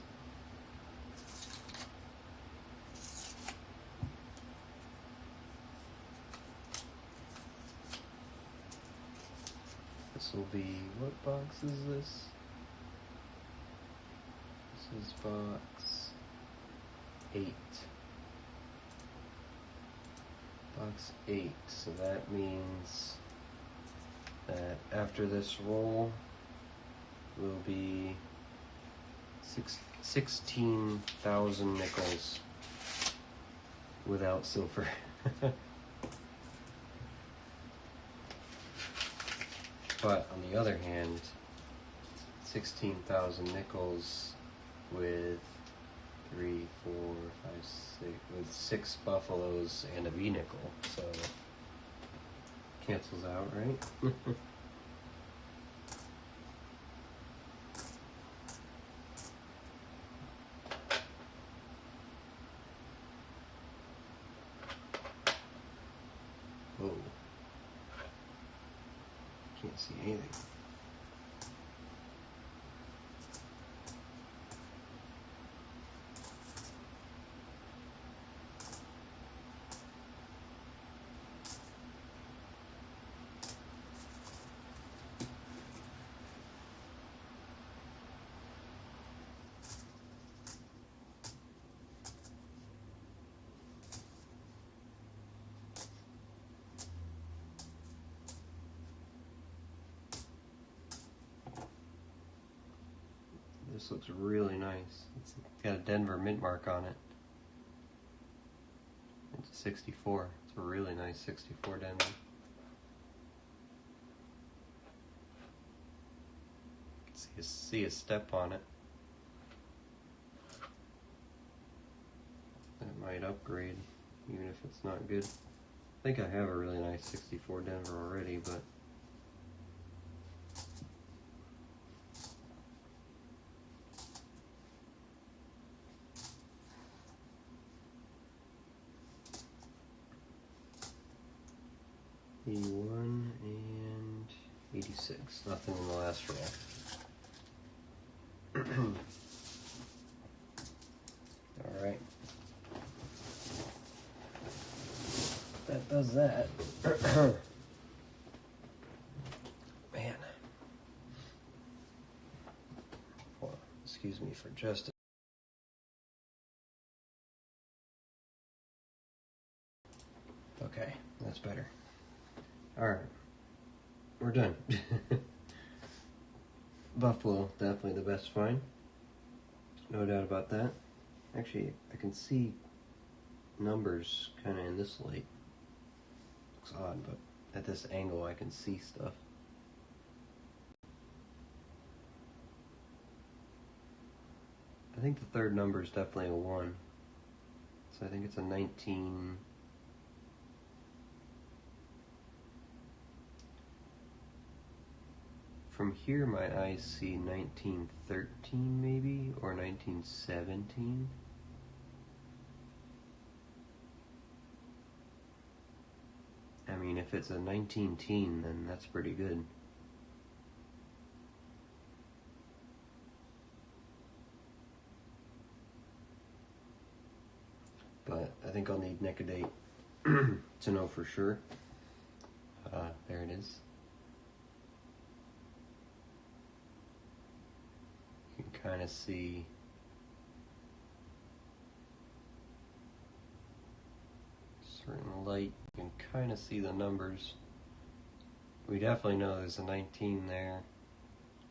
This will be, what box is this? This is box 8. Box 8, so that means that after this roll will be 16,000 nickels without silver. But on the other hand, 16,000 nickels with 3, 4, 5, 6, with 6 buffaloes and a V nickel, so cancels out, right? Whoa. Can't see anything. This looks really nice. It's got a Denver mint mark on it. It's a 64. It's a really nice 64 Denver. See a step on it. That might upgrade, even if it's not good. I think I have a really nice 64 Denver already, but '81 and '86. Nothing in the last roll. All right. That does that. Man. Well, excuse me for just a... Okay, that's better. All right. We're done. Buffalo, definitely the best find. No doubt about that. Actually, I can see numbers kind of in this light. Looks odd, but at this angle I can see stuff. I think the third number is definitely a 1. So I think it's a 19... From here my eyes see 1913 maybe, or 1917. I mean, if it's a 19-teen, then that's pretty good. But I think I'll need NECA date to know for sure. There it is. You can kind of see certain light. You can kind of see the numbers. We definitely know there's a 19 there.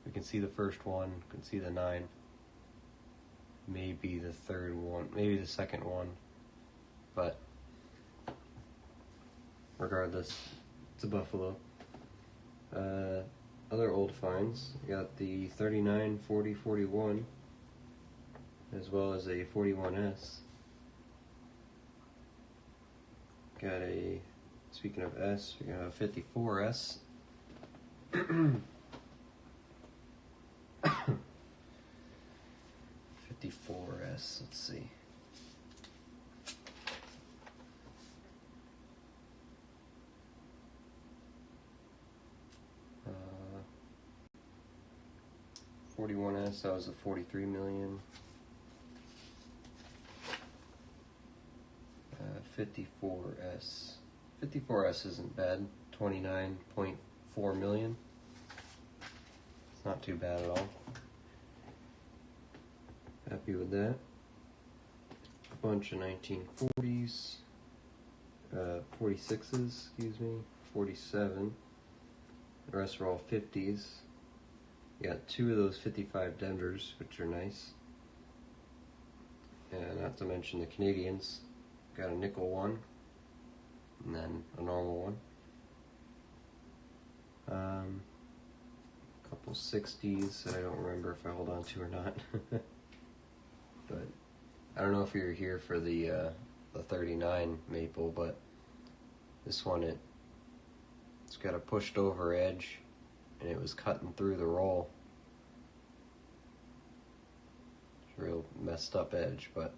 We can see the first one, we can see the 9. Maybe the third one, maybe the second one. But regardless, it's a Buffalo. Other old finds, we got the 39, 40, 41, as well as a 41S. Got a, speaking of S, we got a 54S. 54S, let's see. Uh, 41S, that was a 43 million. 54S. 54S isn't bad. 29.4 million. It's not too bad at all. Happy with that. A bunch of 1940s. 46s, excuse me. 47. The rest are all 50s. You got 2 of those 55 Denvers, which are nice. And not to mention the Canadians. Got a nickel one, and then a normal one. A couple 60s that I don't remember if I hold on to or not. But I don't know if you're here for the 39 maple, but this one it's got a pushed over edge, and it was cutting through the roll. It's a real messed up edge, but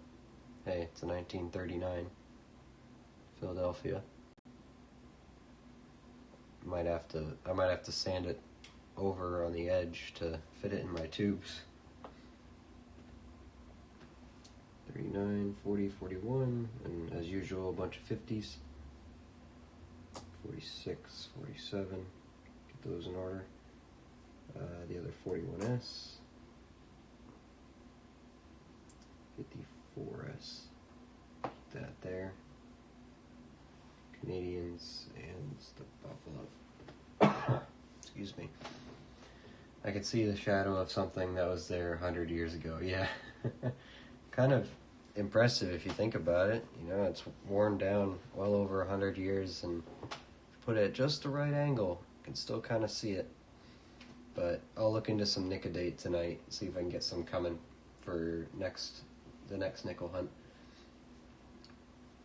hey, it's a 1939 Philadelphia. I might have to sand it over on the edge to fit it in my tubes. 39, 40, 41, and as usual a bunch of 50s. 46, 47, get those in order. The other 41S. 54S. Keep that there. Canadians and the Buffalo. Excuse me. I could see the shadow of something that was there 100 years ago. Yeah. Kind of impressive if you think about it. You know, it's worn down well over 100 years, and put it at just the right angle, you can still kind of see it. But I'll look into some Nicodate tonight, see if I can get some coming for the next nickel hunt.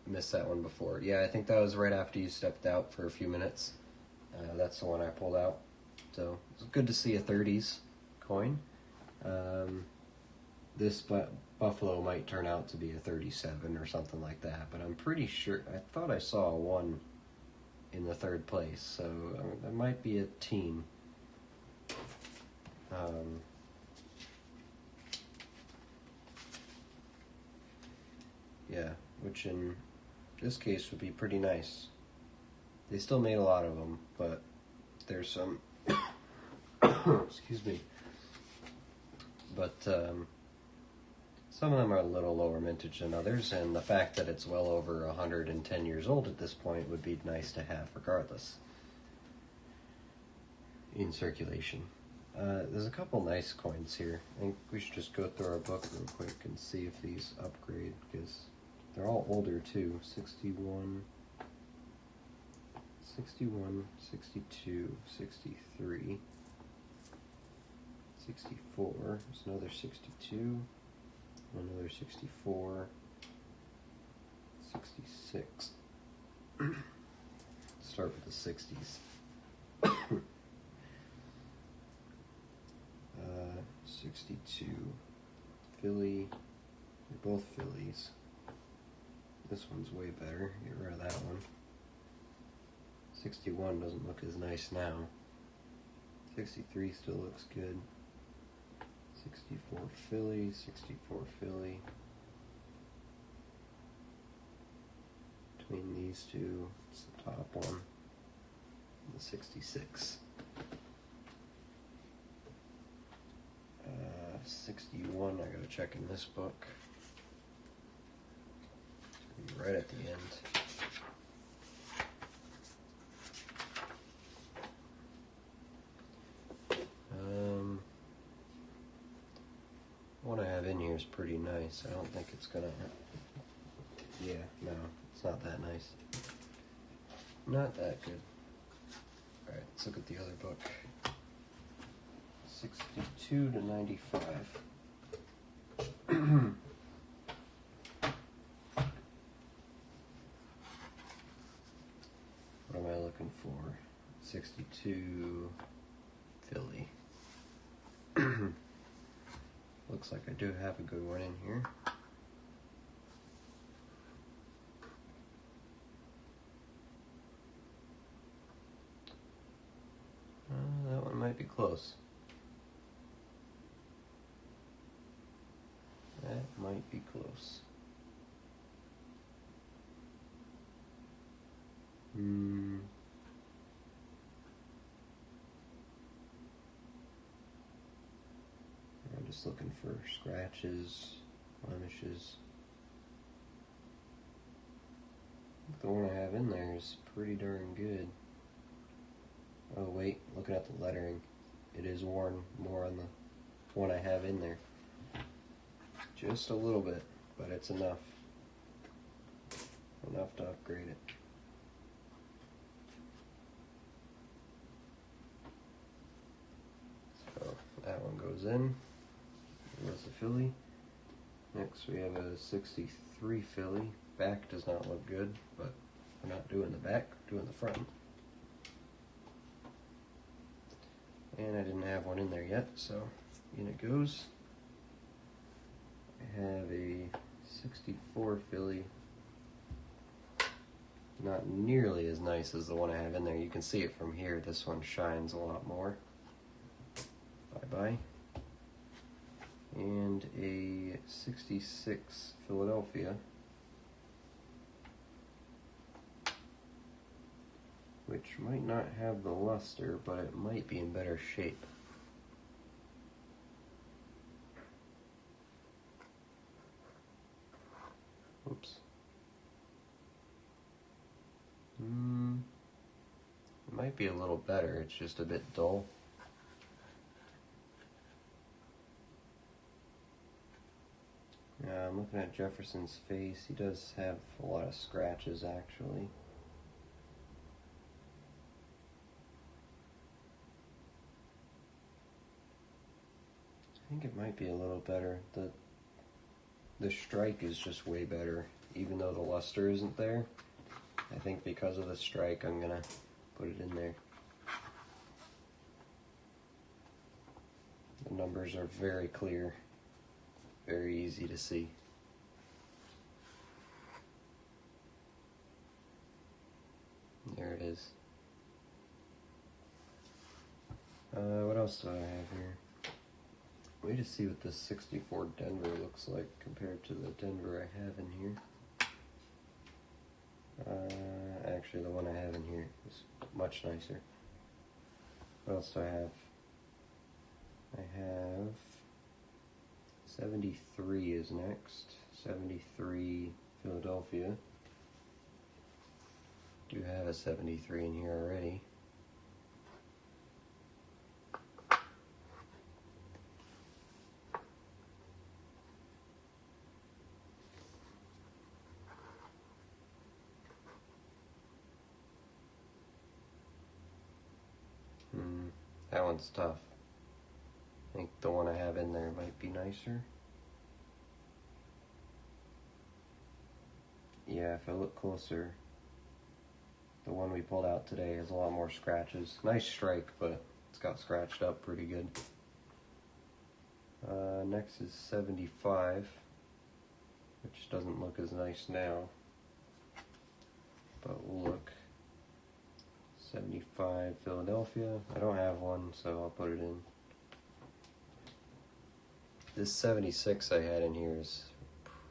Missed that one before. Yeah, I think that was right after you stepped out for a few minutes. That's the one I pulled out. So it's good to see a 30s coin. This buffalo might turn out to be a 37 or something like that, but I'm pretty sure, I thought I saw a 1 in the third place, so that might be a teen. Yeah, which in this case would be pretty nice. They still made a lot of them, but there's some excuse me, but some of them are a little lower mintage than others, and the fact that it's well over 110 years old at this point would be nice to have regardless in circulation. There's a couple nice coins here. I think we should just go through our book real quick and see if these upgrade, because they're all older too. 61, 62, 63, 64, there's another 62, another 64, 66. Start with the 60s. 62, Philly, they're both Phillies. This one's way better, get rid of that one. 61 doesn't look as nice now. 63 still looks good. 64 Philly, 64 Philly. Between these two, it's the top one. The 66. 61, I gotta check in this book. It's gonna be right at the end. What I have in here is pretty nice. I don't think it's gonna... Yeah, no, it's not that nice. Not that good. Alright, let's look at the other book. 62 to 95. What am I looking for? 62 Philly. Looks like I do have a good one in here. That one might be close. That might be close. I'm just looking for scratches, blemishes. The one I have in there is pretty darn good. Oh wait, looking at the lettering, it is worn more on the one I have in there. Just a little bit, but it's enough. Enough to upgrade it. So that one goes in. There's the Philly. Next we have a 63 Philly. Back does not look good, but we're not doing the back, we're doing the front. And I didn't have one in there yet, so in it goes. I have a 64 Philly. Not nearly as nice as the one I have in there. You can see it from here. This one shines a lot more. Bye-bye. And a 66 Philadelphia. Which might not have the luster, but it might be in better shape. Oops. It might be a little better, it's just a bit dull. I'm looking at Jefferson's face. He does have a lot of scratches, actually. I think it might be a little better. The strike is just way better, even though the luster isn't there. I think because of the strike, I'm gonna put it in there. The numbers are very clear, very easy to see. There it is. What else do I have here? Wait to see what this 64 Denver looks like compared to the Denver I have in here. Actually, the one I have in here is much nicer. What else do I have? I have 73 is next. 73 Philadelphia. Do have a 73 in here already. That one's tough. I think the one I have in there might be nicer. Yeah, if I look closer, the one we pulled out today has a lot more scratches. Nice strike, but it's got scratched up pretty good. Next is 75, which doesn't look as nice now, but we'll look. 75 Philadelphia. I don't have one, so I'll put it in. This 76 I had in here is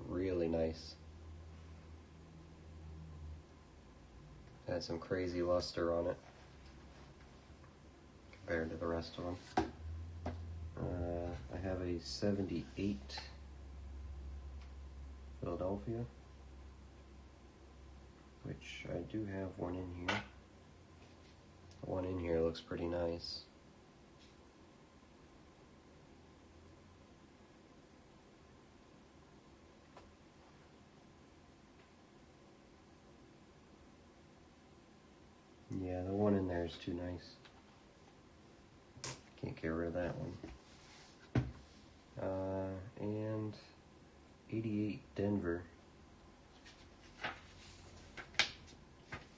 really nice. Had some crazy luster on it compared to the rest of them. I have a 78 Philadelphia, which I do have one in here. The one in here looks pretty nice. Yeah, the one in there is too nice. Can't get rid of that one. And 88 Denver,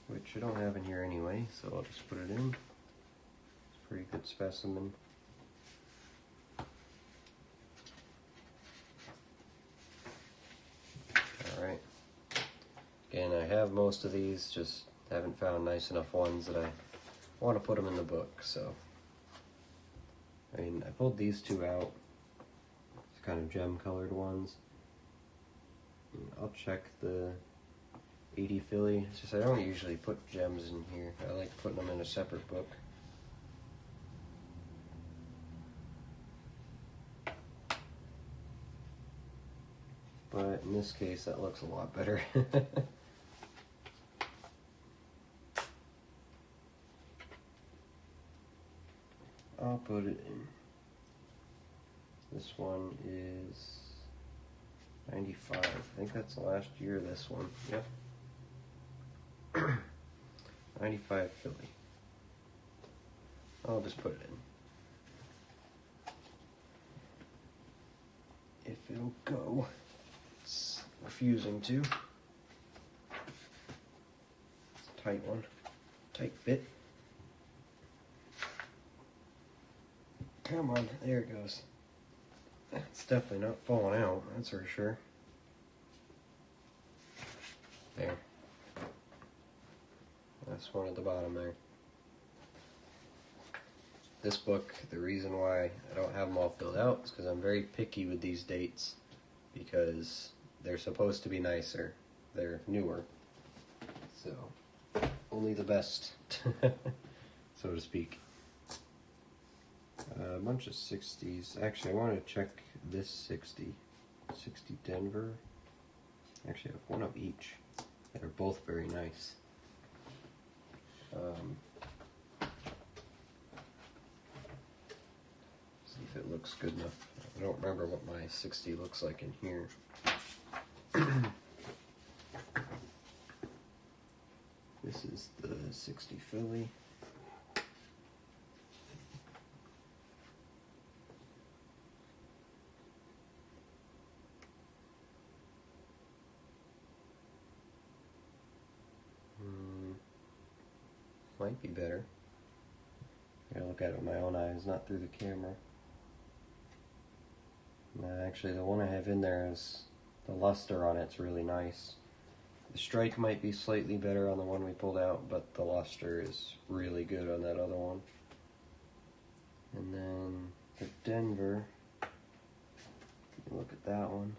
which I don't have in here anyway, so I'll just put it in. It's a pretty good specimen. Alright. Again, I have most of these, just haven't found nice enough ones that I want to put them in the book, so. I mean, I pulled these two out. It's kind of gem colored ones. I'll check the 80 Philly. It's just I don't usually put gems in here. I like putting them in a separate book. But in this case, that looks a lot better. I'll put it in. This one is 95. I think that's the last year of this one. Yep. 95 Philly. I'll just put it in. If it'll go. It's refusing to. It's a tight one. Tight fit. Come on, there it goes. It's definitely not falling out, that's for sure. There. That's one at the bottom there. This book, the reason why I don't have them all filled out is because I'm very picky with these dates, because they're supposed to be nicer. They're newer. So, only the best, so to speak. A bunch of 60s. Actually, I want to check this 60. 60 Denver. Actually, I have one of each. They're both very nice. See if it looks good enough. I don't remember what my 60 looks like in here. This is the 60 Philly. Might be better. I gotta look at it with my own eyes, not through the camera. Actually, the one I have in there is the luster on it's really nice. The strike might be slightly better on the one we pulled out, but the luster is really good on that other one. And then the Denver, look at that one.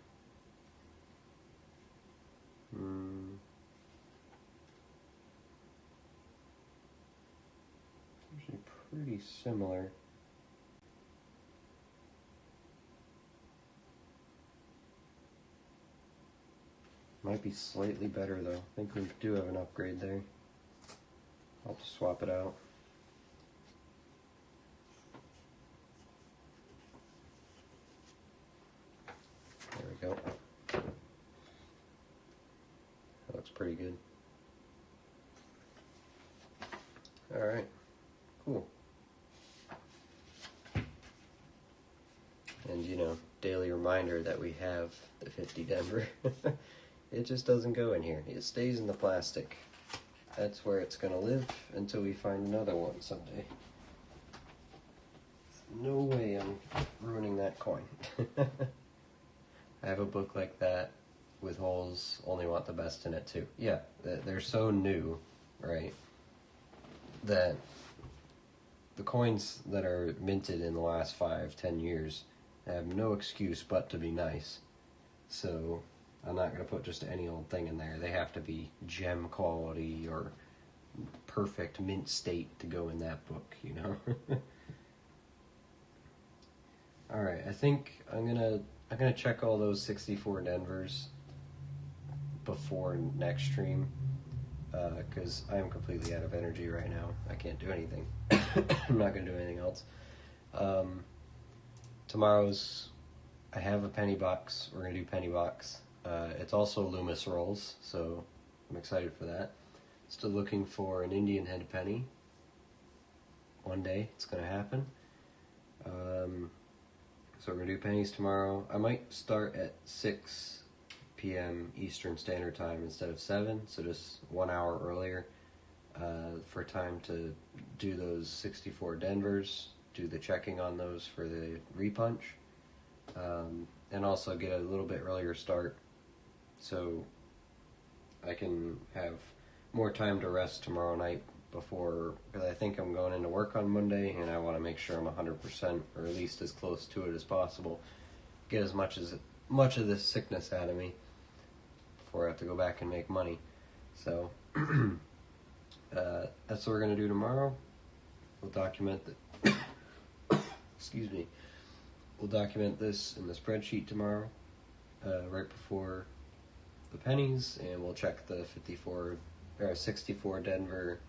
Actually pretty similar. Might be slightly better though. I think we do have an upgrade there. I'll just swap it out. There we go. That looks pretty good. Alright, cool. And you know, daily reminder that we have the 50 Denver. It just doesn't go in here. It stays in the plastic. That's where it's going to live until we find another one someday. No way I'm ruining that coin. I have a book like that with holes, only want the best in it too. Yeah, they're so new, right, that the coins that are minted in the last 5-10 years have no excuse but to be nice. So I'm not going to put just any old thing in there. They have to be gem quality or perfect mint state to go in that book, you know? Alright, I think I'm gonna check all those 64 Denvers before next stream, because I'm completely out of energy right now. I can't do anything. I'm not going to do anything else. Tomorrow's, I have a penny box. We're going to do penny box. It's also Loomis rolls, so I'm excited for that. Still looking for an Indian head penny. One day it's going to happen. So we're going to do pennies tomorrow. I might start at 6 p.m. Eastern Standard Time instead of 7, so just 1 hour earlier for time to do those 64 Denvers, do the checking on those for the repunch, and also get a little bit earlier start so I can have more time to rest tomorrow night before, because I think I'm going into work on Monday and I want to make sure I'm 100% or at least as close to it as possible, get as much of this sickness out of me before I have to go back and make money. So that's what we're going to do tomorrow. We'll document the excuse me. We'll document this in the spreadsheet tomorrow, right before the pennies, and we'll check the 64 Denver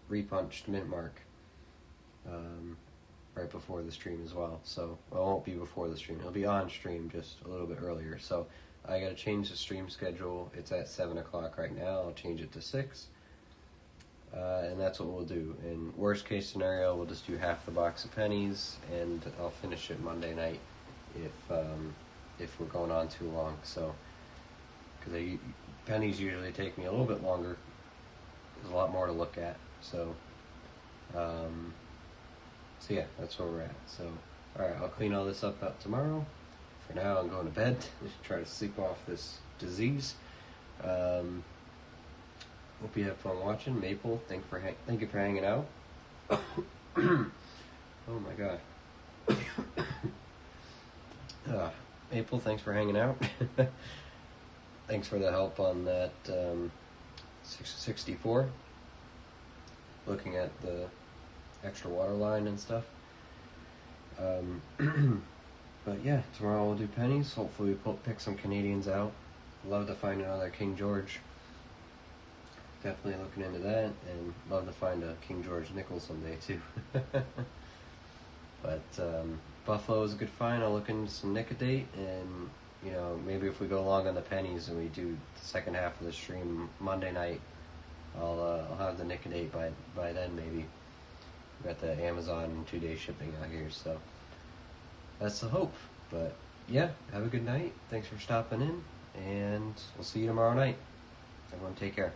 repunched mint mark right before the stream as well. So it won't be before the stream. It'll be on stream just a little bit earlier. So I got to change the stream schedule. It's at 7 o'clock right now. I'll change it to 6. And that's what we'll do. In worst case scenario, we'll just do half the box of pennies, and I'll finish it Monday night if we're going on too long. So, because pennies usually take me a little bit longer. There's a lot more to look at. So yeah, that's where we're at. So, all right, I'll clean all this up tomorrow. For now, I'm going to bed. Just try to sleep off this disease. Hope you have fun watching. Maple, thank you for hanging out. Oh my god. Maple, thanks for hanging out. Thanks for the help on that 64. Looking at the extra water line and stuff. But yeah, tomorrow we'll do pennies. Hopefully we pick some Canadians out. Love to find another King George. Definitely looking into that, and love to find a King George nickel someday too. But Buffalo is a good find. I'll look into some Nicodate, and you know, maybe if we go long on the pennies and we do the second half of the stream Monday night, I'll have the Nick and Date by then maybe. We got the Amazon 2-day shipping out here, so that's the hope. But yeah, have a good night. Thanks for stopping in, and we'll see you tomorrow night. Everyone, take care.